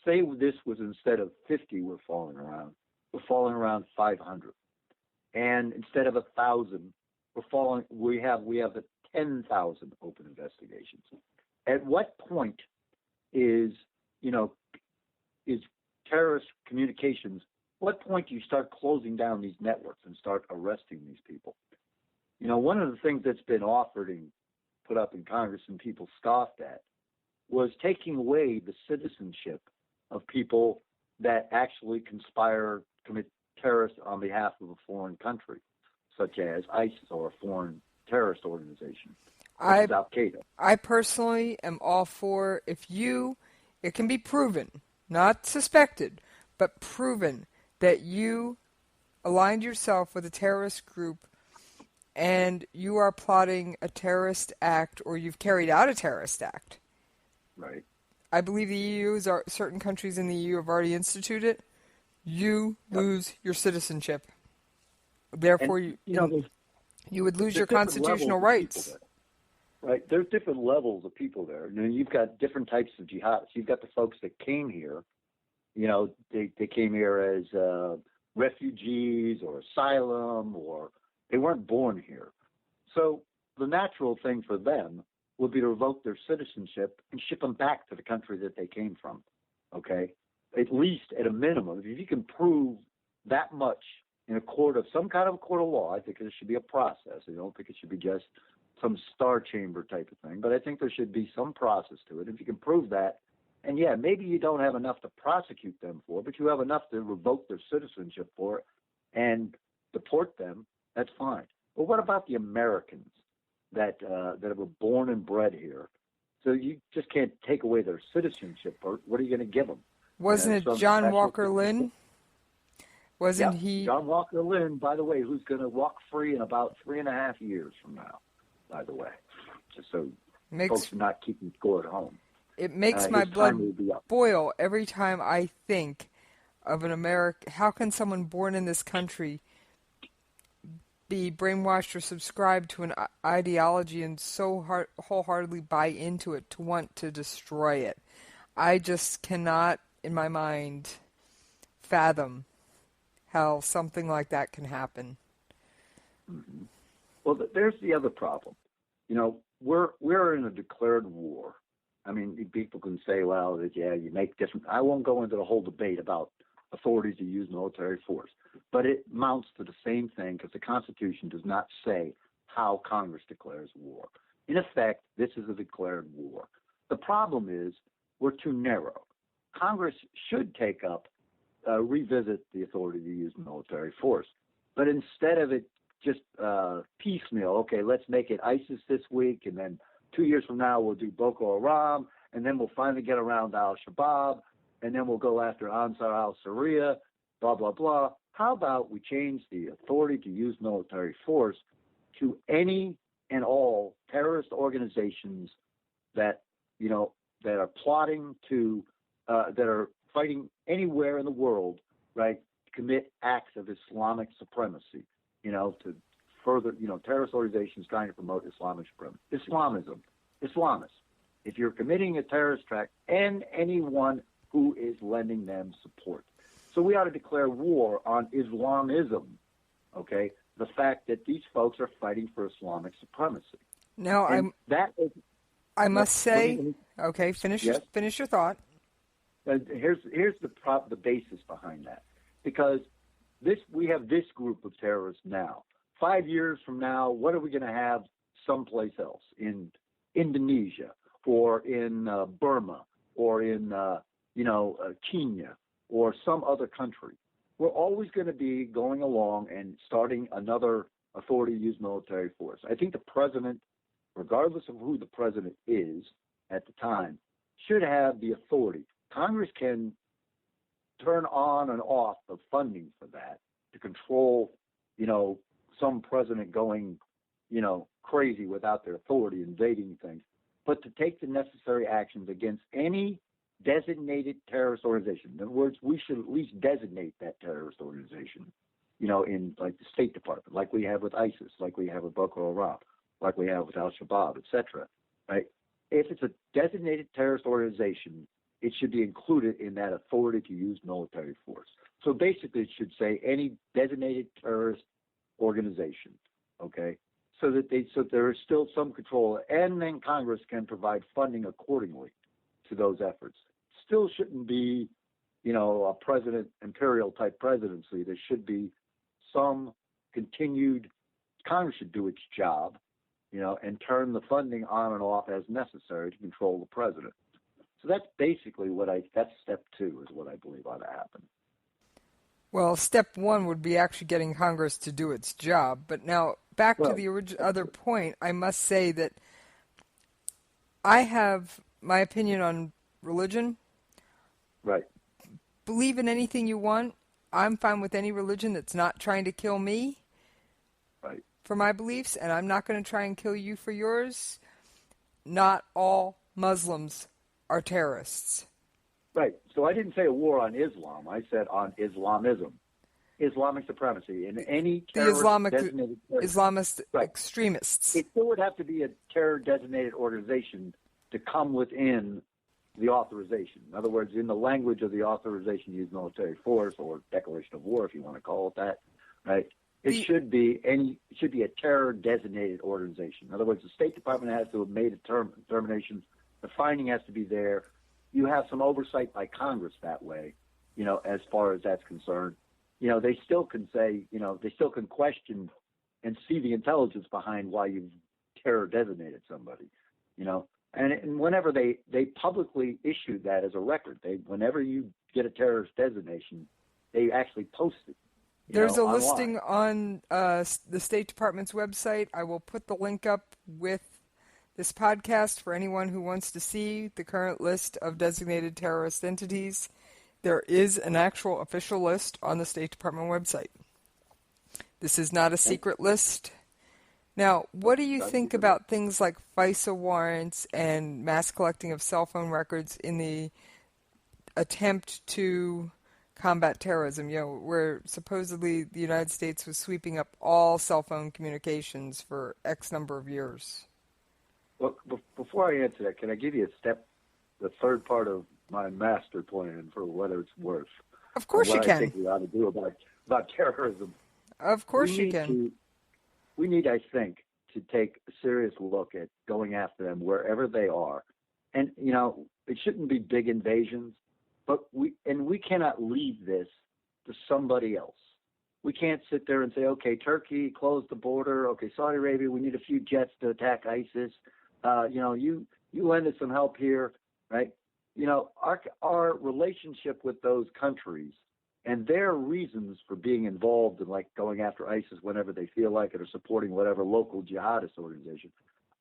Say this was instead of 50 we're falling around 500, and instead of 1,000 we have 10,000 open investigations. At what point is terrorist communications? What point do you start closing down these networks and start arresting these people? One of the things that's been offered and put up in Congress and people scoffed at was taking away the citizenship of people that actually commit terrorists on behalf of a foreign country, such as ISIS or a foreign terrorist organization, such as Al-Qaeda. I personally am all for it can be proven, not suspected, but proven that you aligned yourself with a terrorist group and you are plotting a terrorist act or you've carried out a terrorist act. Right. I believe certain countries in the EU have already instituted it. You lose your citizenship. Therefore, you would lose your constitutional rights. Right. There's different levels of people there. You've got different types of jihadists. You've got the folks that came here. They came here as refugees or asylum, or they weren't born here. So the natural thing for them would be to revoke their citizenship and ship them back to the country that they came from. Okay? At least at a minimum, if you can prove that much in some kind of a court of law, I think there should be a process. I don't think it should be just some star chamber type of thing, but I think there should be some process to it. If you can prove that, and maybe you don't have enough to prosecute them for, but you have enough to revoke their citizenship for, and deport them, that's fine. But what about the Americans that were born and bred here? So you just can't take away their citizenship. Or what are you going to give them? Wasn't it John Walker Lynn? Wasn't he? John Walker Lynn, by the way, who's going to walk free in about 3.5 years from now, by the way. Just so folks are not keeping score at home. It makes my blood boil every time I think of an American. How can someone born in this country be brainwashed or subscribe to an ideology and so wholeheartedly buy into it to want to destroy it? I just cannot, in my mind, fathom how something like that can happen. Mm-hmm. Well, there's the other problem. You know, we're in a declared war. I mean, people can say, well, you make different. I won't go into the whole debate about authorities to use military force, but it amounts to the same thing because the Constitution does not say how Congress declares war. In effect, this is a declared war. The problem is we're too narrow. Congress should take up, revisit the authority to use military force, but instead of it just piecemeal, okay, let's make it ISIS this week, and then 2 years from now we'll do Boko Haram, and then we'll finally get around to Al-Shabaab, and then we'll go after Ansar al-Sharia, blah, blah, blah. How about we change the authority to use military force to any and all terrorist organizations that, you know, that are plotting to, that are fighting anywhere in the world, right, to commit acts of Islamic supremacy, you know, to further, you know, terrorist organizations trying to promote Islamic supremacy. Islamists. If you're committing a terrorist act, and anyone who is lending them support. So we ought to declare war on Islamism, okay? The fact that these folks are fighting for Islamic supremacy. Now, I must say, okay, finish your thought. Here's the basis behind that, because we have this group of terrorists now. 5 years from now, what are we going to have someplace else in Indonesia or in Burma or in Kenya or some other country? We're always going to be going along and starting another authority to use military force. I think the president, regardless of who the president is at the time, should have the authority. Congress can turn on and off the funding for that to control, you know, some president going, you know, crazy without their authority, invading things, but to take the necessary actions against any designated terrorist organization. In other words, we should at least designate that terrorist organization, you know, in like the State Department, like we have with ISIS, like we have with Boko Haram, like we have with Al-Shabaab, etc. Right? If it's a designated terrorist organization, it should be included in that authority to use military force. So basically, it should say any designated terrorist organization, okay, so there is still some control, and then Congress can provide funding accordingly to those efforts. Still shouldn't be, you know, a president, imperial type presidency. There should be some continued, Congress should do its job, you know, and turn the funding on and off as necessary to control the president. So that's basically that's step 2 is what I believe ought to happen. Well, step 1 would be actually getting Congress to do its job. But now, back to the other point, I must say that I have my opinion on religion. Right. Believe in anything you want. I'm fine with any religion that's not trying to kill me for my beliefs, and I'm not going to try and kill you for yours. Not all Muslims are terrorists. Right. So I didn't say a war on Islam. I said on Islamism, Islamic supremacy, and any terrorist-designated Islamist extremists. It still would have to be a terror-designated organization to come within the authorization. In other words, in the language of the authorization to use military force or declaration of war, if you want to call it that, right? It should be a terror-designated organization. In other words, the State Department has to have made a determination. The finding has to be there. You have some oversight by Congress that way, you know, as far as that's concerned. You know, they still can say, you know, they still can question and see the intelligence behind why you've terror designated somebody, you know. And whenever they publicly issue that as a record, whenever you get a terrorist designation, they actually post it There's a online. listing on the State Department's website. I will put the link up with this podcast for anyone who wants to see the current list of designated terrorist entities. There is an actual official list on the State Department website. This is not a secret list. Now, what do you think about things like FISA warrants and mass collecting of cell phone records in the attempt to combat terrorism, where supposedly the United States was sweeping up all cell phone communications for X number of years? Well, before I answer that, can I give you the third part of my master plan for what it's worth? Of course you can. I think we ought to do about terrorism. Of course you can. We need, I think, to take a serious look at going after them wherever they are. And, it shouldn't be big invasions, but we cannot leave this to somebody else. We can't sit there and say, okay, Turkey, close the border. Okay, Saudi Arabia, we need a few jets to attack ISIS. You lend us some help here, right? Our relationship with those countries and their reasons for being involved in, like, going after ISIS whenever they feel like it or supporting whatever local jihadist organization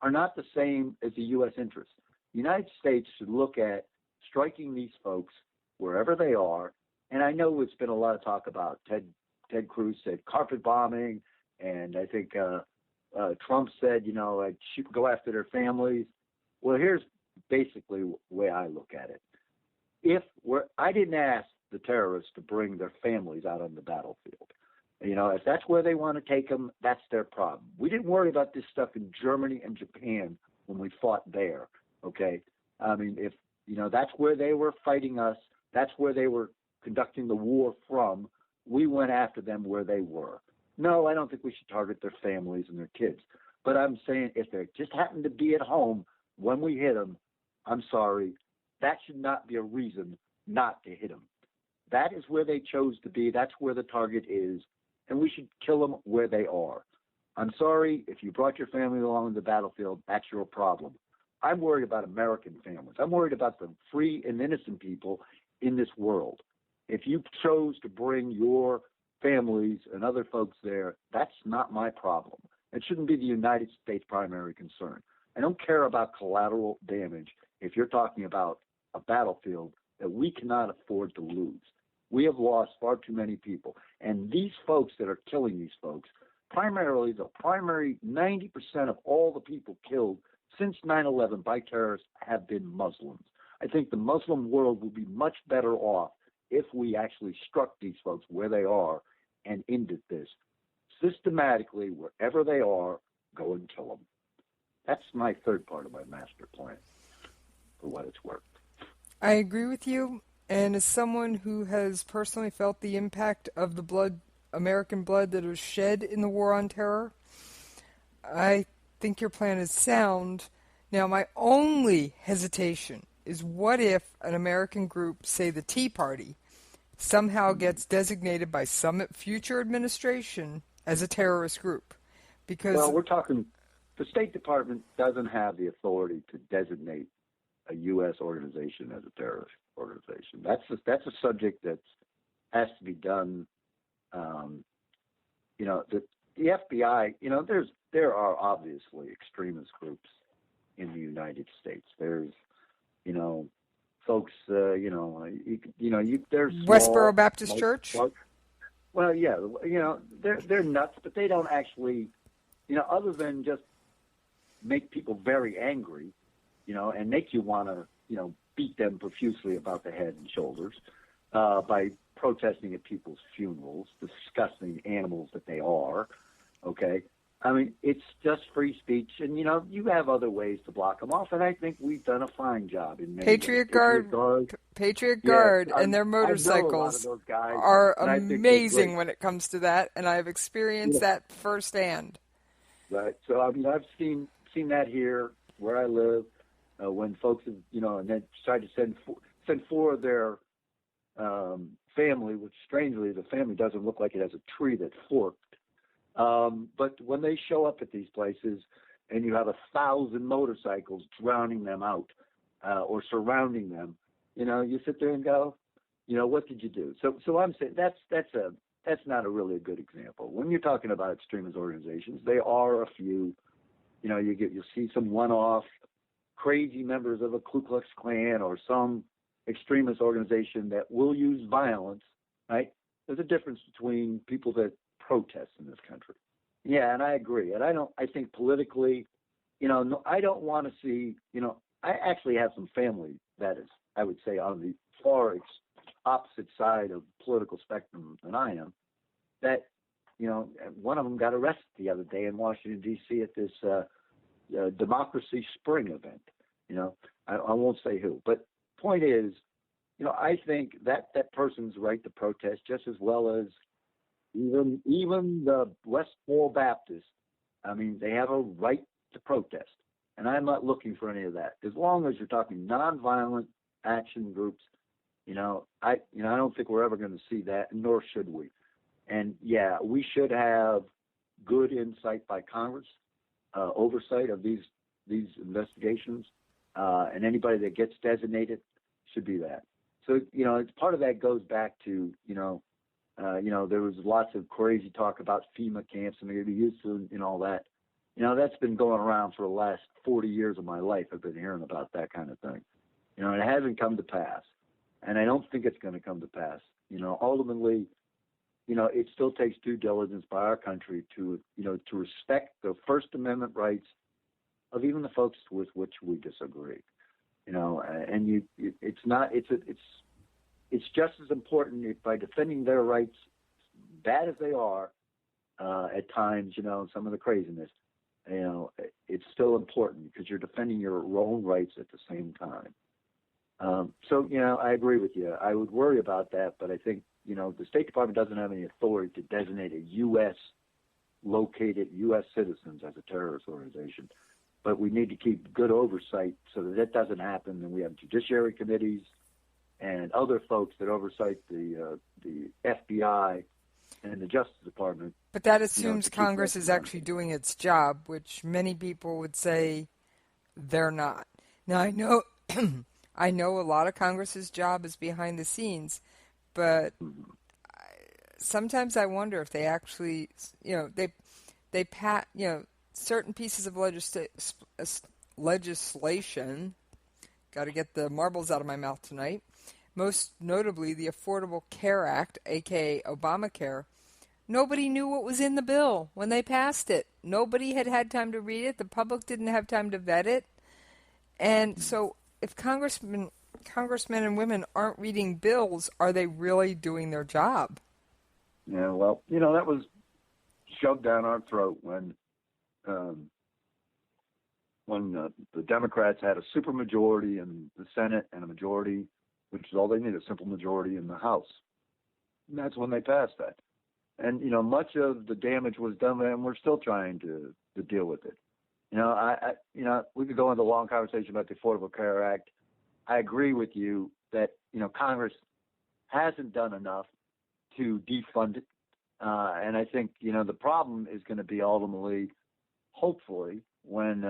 are not the same as the U.S. interests. The United States should look at striking these folks wherever they are. And I know it's been a lot of talk about Ted Cruz said carpet bombing, and I think Trump said, go after their families. Well, here's basically the way I look at it. I didn't ask the terrorists to bring their families out on the battlefield. If that's where they want to take them, that's their problem. We didn't worry about this stuff in Germany and Japan when we fought there, okay? I mean, if, that's where they were fighting us, that's where they were conducting the war from, we went after them where they were. No, I don't think we should target their families and their kids. But I'm saying if they just happen to be at home when we hit them, I'm sorry, that should not be a reason not to hit them. That is where they chose to be. That's where the target is. And we should kill them where they are. I'm sorry, if you brought your family along the battlefield, that's your problem. I'm worried about American families. I'm worried about the free and innocent people in this world. If you chose to bring your families and other folks there, that's not my problem. It shouldn't be the United States' primary concern. I don't care about collateral damage if you're talking about a battlefield that we cannot afford to lose. We have lost far too many people. And these folks that are killing these folks, primarily the primary 90% of all the people killed since 9/11 by terrorists have been Muslims. I think the Muslim world would be much better off if we actually struck these folks where they are and ended this. Systematically, wherever they are, go and kill them. That's my third part of my master plan, for what it's worth. I agree with you, and as someone who has personally felt the impact of the blood, American blood that was shed in the war on terror, I think your plan is sound. Now, my only hesitation is what if an American group, say the Tea Party, somehow gets designated by some future administration as a terrorist group? Because well, we're talking, the State Department doesn't have the authority to designate a U.S. organization as a terrorist organization. That's a subject that has to be done. The FBI, there are obviously extremist groups in the United States. There's, folks, there's Westboro Baptist Church. Well, yeah, they're nuts, but they don't actually, other than just make people very angry, and make you want to, beat them profusely about the head and shoulders by protesting at people's funerals, disgusting animals that they are. Okay, I mean, it's just free speech, and you have other ways to block them off, and I think we've done a fine job in many Patriot ways. Guard, and their motorcycles are amazing when it comes to that, and I've experienced that firsthand. Right. So I mean, I've seen that here where I live when folks have, and then tried to send four of their family, which strangely the family doesn't look like it has a tree that's forked. But when they show up at these places and you have 1,000 motorcycles drowning them out or surrounding them, you sit there and go, what did you do? So I'm saying that's that's not really a good example. When you're talking about extremist organizations, they are a few. You'll see some one-off crazy members of a Ku Klux Klan or some extremist organization that will use violence, right? There's a difference between people that protest in this country. Yeah, and I agree. And I think politically, I don't want to see, I actually have some family that is, I would say, on the far opposite side of the political spectrum than I am, that, one of them got arrested the other day in Washington, D.C. at this Democracy Spring event. I won't say who, but point is, I think that person's right to protest just as well as even the Westboro Baptists. I mean, they have a right to protest, and I'm not looking for any of that. As long as you're talking nonviolent action groups, I don't think we're ever going to see that, nor should we. And yeah, we should have good insight by Congress, oversight of these investigations, and anybody that gets designated should be that. So, it's part of that goes back to, there was lots of crazy talk about FEMA camps and they're going to be used to, and all that. That's been going around for the last 40 years of my life. I've been hearing about that kind of thing. And it hasn't come to pass. And I don't think it's going to come to pass. Ultimately, it still takes due diligence by our country to respect the First Amendment rights of even the folks with which we disagree. And it's just as important by defending their rights, bad as they are, at times, some of the craziness, it's still important because you're defending your own rights at the same time. So, I agree with you. I would worry about that, but I think, the State Department doesn't have any authority to designate a U.S.-located U.S. citizens as a terrorist organization. But we need to keep good oversight so that doesn't happen, and we have judiciary committees and other folks that oversight the FBI and the Justice Department. But that assumes Congress is actually doing its job, which many people would say they're not. Now, I know I know a lot of Congress's job is behind the scenes, but sometimes I wonder if they actually, they pat, certain pieces of legislation, got to get the marbles out of my mouth tonight, most notably the Affordable Care Act, a.k.a. Obamacare. Nobody knew what was in the bill when they passed it. Nobody had time to read it. The public didn't have time to vet it. And so if congressmen and women aren't reading bills, are they really doing their job? Yeah, well, that was shoved down our throat when the Democrats had a supermajority in the Senate and a majority, which is all they need, a simple majority in the House. And that's when they passed that. And, much of the damage was done, and we're still trying to deal with it. We could go into a long conversation about the Affordable Care Act. I agree with you that, Congress hasn't done enough to defund it. And I think, the problem is going to be ultimately, hopefully, when,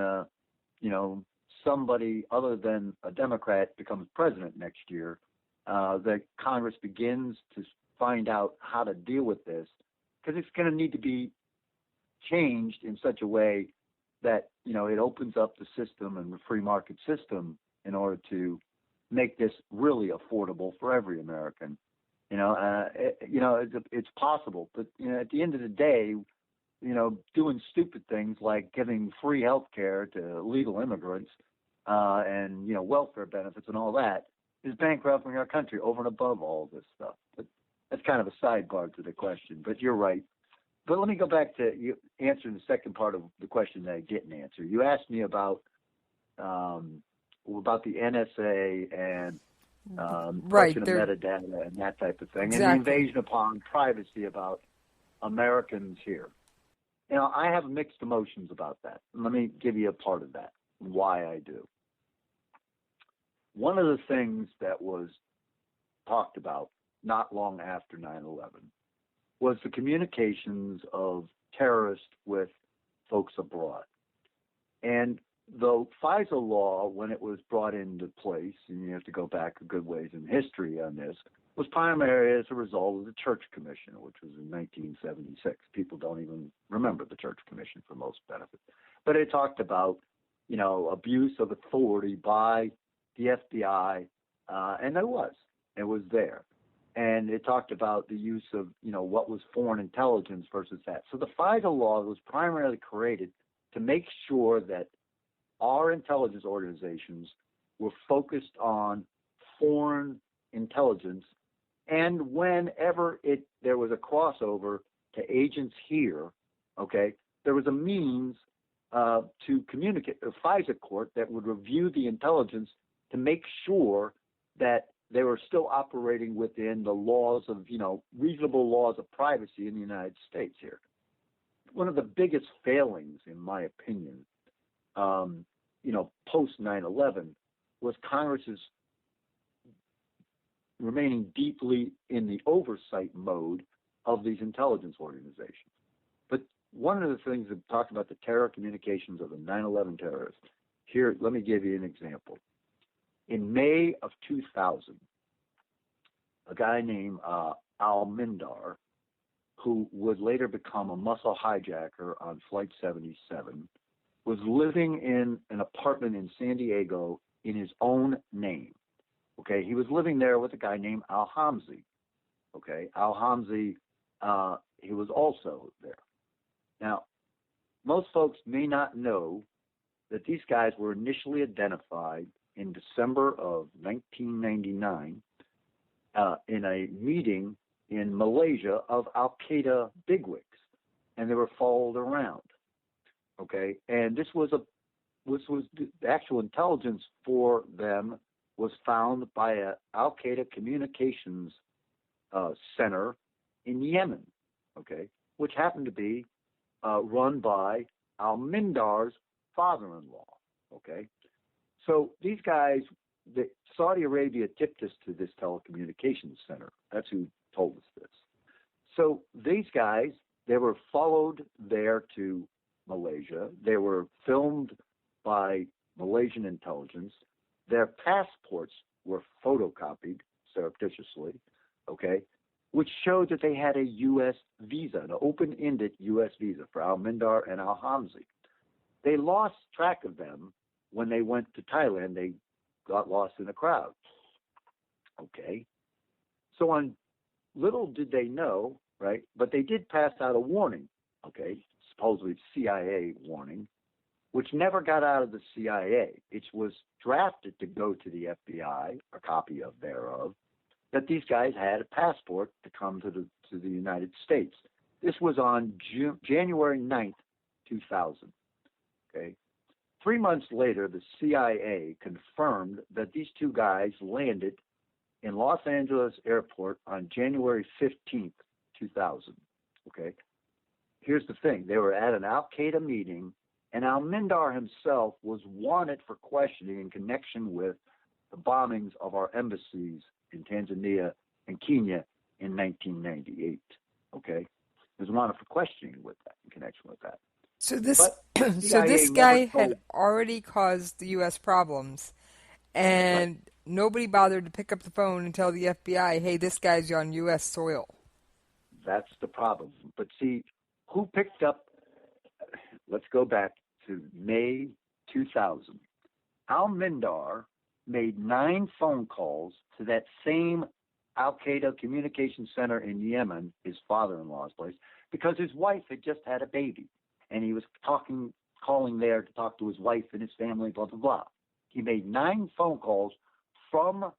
somebody other than a Democrat becomes president next year, that Congress begins to find out how to deal with this, because it's going to need to be changed in such a way that, it opens up the system and the free market system in order to make this really affordable for every American. It's possible, but, at the end of the day, doing stupid things like giving free health care to legal immigrants and, welfare benefits and all that is bankrupting our country over and above all this stuff. But that's kind of a sidebar to the question, but you're right. But let me go back to you answering the second part of the question that I didn't answer. You asked me about the NSA and right, metadata and that type of thing, exactly. And the invasion upon privacy about Americans here. I have mixed emotions about that. Let me give you a part of that, why I do. One of the things that was talked about not long after 9/11 was the communications of terrorists with folks abroad. And the FISA law, when it was brought into place, and you have to go back a good ways in history on this, was primarily as a result of the Church Commission, which was in 1976. People don't even remember the Church Commission for most benefit. But it talked about, abuse of authority by the FBI, and it was there. And it talked about the use of, what was foreign intelligence versus that. So the FISA law was primarily created to make sure that our intelligence organizations were focused on foreign intelligence, and whenever there was a crossover to agents here, okay, there was a means to communicate, a FISA court that would review the intelligence to make sure that they were still operating within the laws of, reasonable laws of privacy in the United States here. One of the biggest failings, in my opinion, post 9/11, was Congress's remaining deeply in the oversight mode of these intelligence organizations. But one of the things that talked about the terror communications of the 9/11 terrorists, here, let me give you an example. In May of 2000, a guy named Al-Mindar, who would later become a muscle hijacker on Flight 77, was living in an apartment in San Diego in his own name. Okay, he was living there with a guy named Al-Hamzi. Okay, Al-Hamzi, he was also there. Now, most folks may not know that these guys were initially identified in December of 1999 in a meeting in Malaysia of Al-Qaeda bigwigs, and they were followed around. Okay, and this was the actual intelligence for them was found by a Al-Qaeda communications center in Yemen, okay, which happened to be run by Al-Mindar's father-in-law, okay. So these guys, Saudi Arabia tipped us to this telecommunications center. That's who told us this. So these guys, they were followed there to Malaysia. They were filmed by Malaysian intelligence. Their passports were photocopied surreptitiously, okay, which showed that they had a U.S. visa, an open-ended U.S. visa for Al-Mindar and Al-Hamzi. They lost track of them when they went to Thailand. They got lost in the crowd, okay. So on little did they know, right, but they did pass out a warning, okay, supposedly CIA warning, which never got out of the CIA. It was drafted to go to the FBI, a copy of thereof, that these guys had a passport to come to the United States. This was on January 9th, 2000. Okay. 3 months later, the CIA confirmed that these two guys landed in Los Angeles Airport on January 15th, 2000. Okay. Here's the thing. They were at an Al-Qaeda meeting, and Al-Mindar himself was wanted for questioning in connection with the bombings of our embassies in Tanzania and Kenya in 1998. Okay, he was wanted for questioning with that, in connection with that. So this guy had already caused the U.S. problems, and nobody bothered to pick up the phone and tell the FBI, "Hey, this guy's on U.S. soil." That's the problem. But see, who picked up? Let's go back to May 2000. Al-Mindar made 9 phone calls to that same Al-Qaeda communication center in Yemen, his father-in-law's place, because his wife had just had a baby, and he was calling there to talk to his wife and his family, blah, blah, blah. He made 9 phone calls from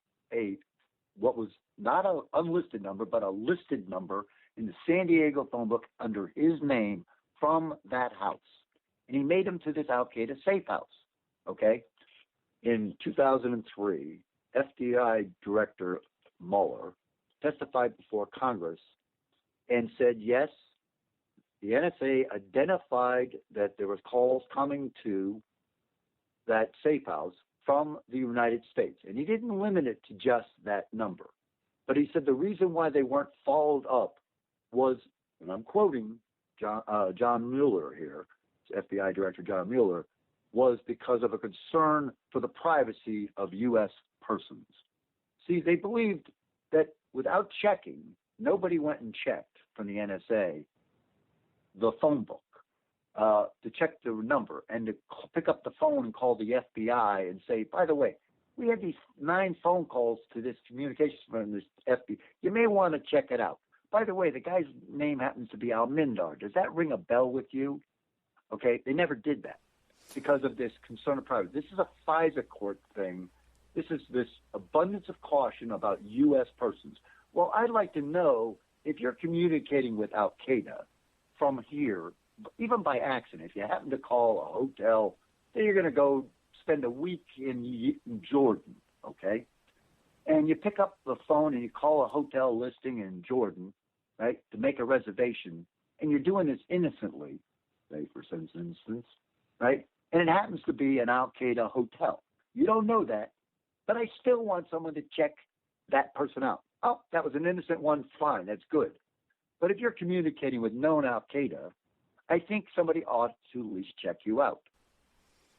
what was not an unlisted number, but a listed number in the San Diego phone book under his name from that house. And he made them to this Al-Qaeda safe house, okay? In 2003, FBI Director Mueller testified before Congress and said, yes, the NSA identified that there was calls coming to that safe house from the United States. And he didn't limit it to just that number. But he said the reason why they weren't followed up was, and I'm quoting John Mueller here, FBI Director John Mueller, was because of a concern for the privacy of U.S. persons. See, they believed that without checking, nobody went and checked from the NSA the phone book to check the number and to pick up the phone and call the FBI and say, by the way, we had these 9 phone calls to this communications from this FBI. You may want to check it out. By the way, the guy's name happens to be Almindar. Does that ring a bell with you? Okay, they never did that because of this concern of privacy. This is a FISA court thing. This is this abundance of caution about U.S. persons. Well, I'd like to know if you're communicating with Al-Qaeda from here, even by accident, if you happen to call a hotel, then you're going to go spend a week in Jordan, okay? And you pick up the phone and you call a hotel listing in Jordan, right, to make a reservation, and you're doing this innocently, say for instance, right? And it happens to be an Al-Qaeda hotel. You don't know that, but I still want someone to check that person out. Oh, that was an innocent one, fine, that's good. But if you're communicating with known Al-Qaeda, I think somebody ought to at least check you out.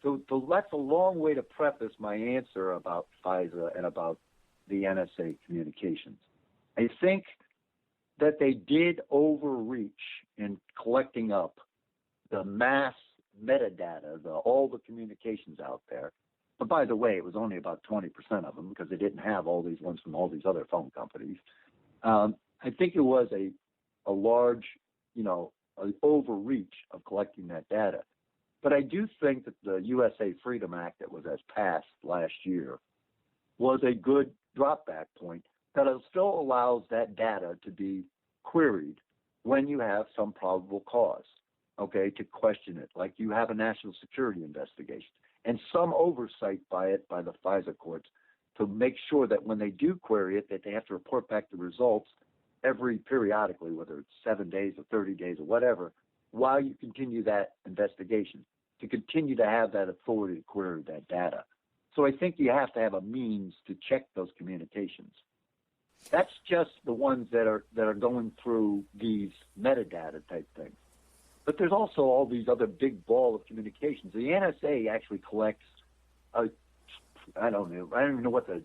So that's a long way to preface my answer about FISA and about the NSA communications. I think that they did overreach in collecting up the mass metadata, all the communications out there. But by the way, it was only about 20% of them because they didn't have all these ones from all these other phone companies. I think it was a large, an overreach of collecting that data. But I do think that the USA Freedom Act that was passed last year was a good drop-back point that still allows that data to be queried when you have some probable cause, okay, to question it, like you have a national security investigation, and some oversight by the FISA courts to make sure that when they do query it, that they have to report back the results periodically, whether it's 7 days or 30 days or whatever, while you continue that investigation, to continue to have that authority to query that data. So I think you have to have a means to check those communications. That's just the ones that are going through these metadata type things. But there's also all these other big ball of communications. The NSA actually collects, I don't even know what the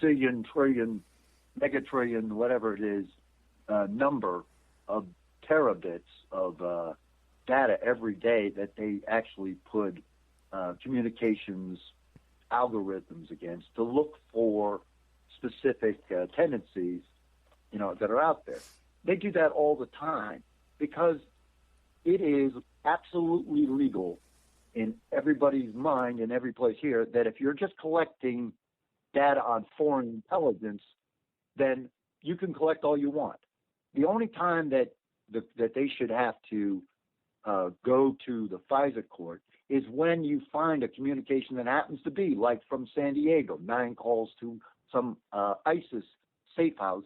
zillion, trillion, megatrillion, whatever it is, number of terabits of data every day that they actually put communications algorithms against to look for specific tendencies, that are out there. They do that all the time because it is absolutely legal in everybody's mind in every place here that if you're just collecting data on foreign intelligence, then you can collect all you want. The only time that they should have to go to the FISA court is when you find a communication that happens to be like from San Diego, 9 calls to some ISIS safe house,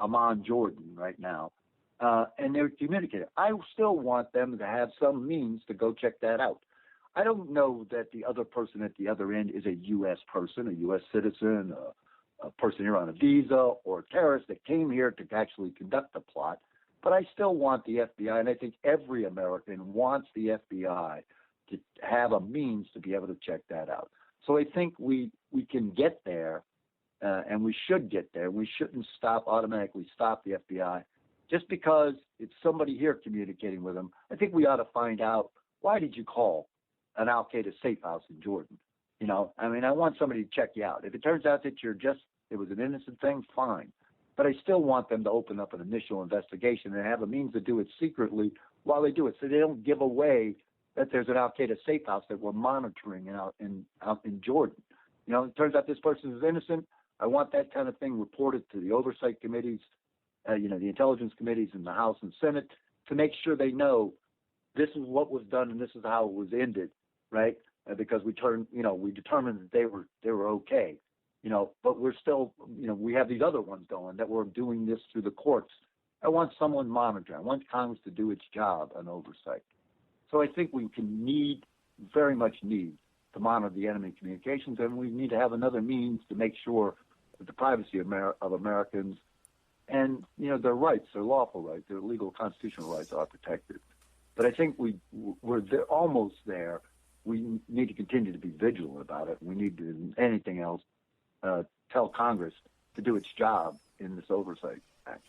Amman, Jordan right now, and they're communicating. I still want them to have some means to go check that out. I don't know that the other person at the other end is a U.S. person, a U.S. citizen, a person here on a visa, or a terrorist that came here to actually conduct the plot. But I still want the FBI, and I think every American wants the FBI to have a means to be able to check that out. So I think we can get there, and we should get there. We shouldn't automatically stop the FBI just because it's somebody here communicating with them. I think we ought to find out, why did you call an Al-Qaeda safe house in Jordan? I want somebody to check you out. If it turns out that it was an innocent thing, fine. But I still want them to open up an initial investigation and have a means to do it secretly while they do it, so they don't give away that there's an Al-Qaeda safe house that we're monitoring out in Jordan. It turns out this person is innocent. I want that kind of thing reported to the oversight committees, the intelligence committees in the House and Senate, to make sure they know this is what was done and this is how it was ended, right? Because we determined that they were okay, but we're still, we have these other ones going that we're doing this through the courts. I want someone monitoring. I want Congress to do its job on oversight. So I think we very much need to monitor the enemy communications, and we need to have another means to make sure that the privacy of Americans and, their rights, their lawful rights, their legal constitutional rights are protected. But I think we're almost there. We need to continue to be vigilant about it. We need to, anything else, tell Congress to do its job in this oversight act.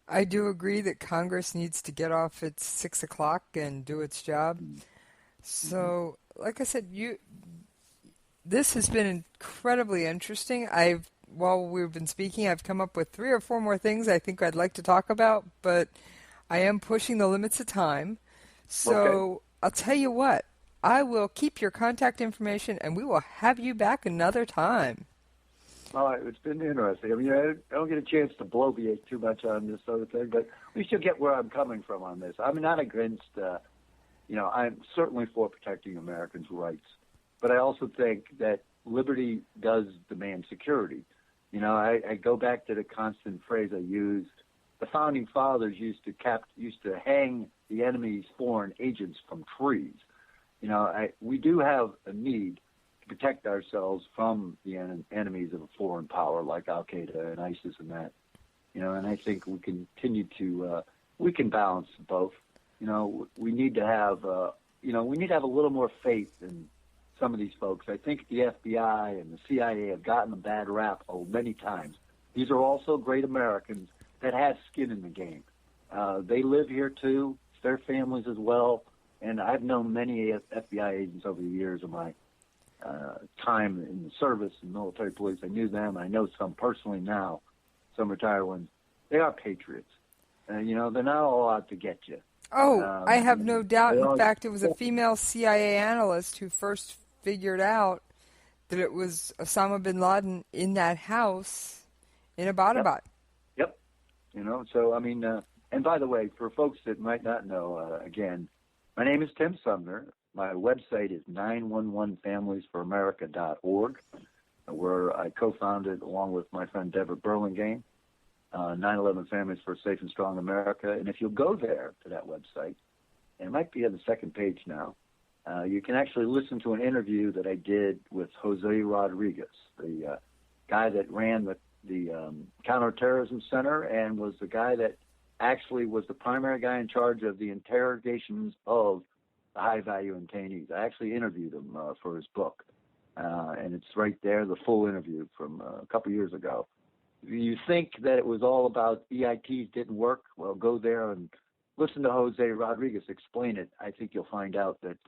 I do agree that Congress needs to get off at 6 o'clock and do its job. So, like I said, this has been incredibly interesting. While we've been speaking, I've come up with 3 or 4 more things I think I'd like to talk about, but I am pushing the limits of time. So okay. I'll tell you what, I will keep your contact information, and we will have you back another time. All right, it's been interesting. I mean, I don't get a chance to bloviate too much on this sort of thing, but we should get where I'm coming from on this. I'm not against, I'm certainly for protecting Americans' rights, but I also think that liberty does demand security. I go back to the constant phrase I use. The founding fathers used to hang the enemy's foreign agents from trees. We do have a need to protect ourselves from the enemies of a foreign power like Al Qaeda and ISIS and that. And I think we continue to we can balance both. We need to have a little more faith in some of these folks. I think the FBI and the CIA have gotten a bad rap many times. These are also great Americans that have skin in the game. They live here too, their families as well. And I've known many FBI agents over the years of my time in the service and military police. I knew them. I know some personally now, some retired ones. They are patriots. They're not all out to get you. Oh, I have no doubt. In fact, it was a female CIA analyst who first figured out that it was Osama bin Laden in that house in Abbottabad. Yep. So, I mean, and by the way, for folks that might not know, again, my name is Tim Sumner. My website is 911familiesforamerica.org, where I co-founded, along with my friend Deborah Burlingame, 9/11 Families for a Safe and Strong America. And if you'll go there to that website, and it might be on the second page now, you can actually listen to an interview that I did with Jose Rodriguez, the guy that ran the Counterterrorism Center and was the guy that actually was the primary guy in charge of the interrogations of the high-value detainees. I actually interviewed him for his book, and it's right there, the full interview from a couple years ago. If you think that it was all about EITs didn't work, well, go there and listen to Jose Rodriguez explain it. I think you'll find out that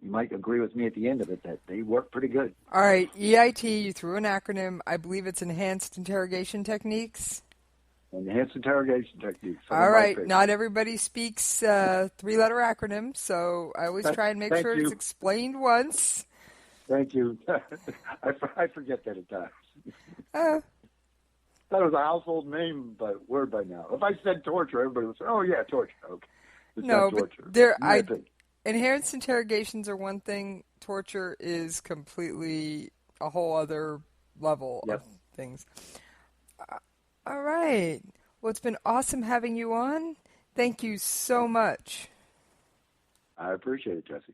you might agree with me at the end of it that they work pretty good. All right, EIT, you threw an acronym. I believe it's Enhanced Interrogation Techniques. Enhanced Interrogation Techniques. All right, not everybody speaks 3-letter acronyms, so I always try and make sure it's explained once. Thank you. I forget that at times. That was a household name word by now. If I said torture, everybody would say, "Oh yeah, torture." Okay, it's not torture. But enhanced interrogations are one thing. Torture is completely a whole other level of things. All right. Well, it's been awesome having you on. Thank you so much. I appreciate it, Jesse.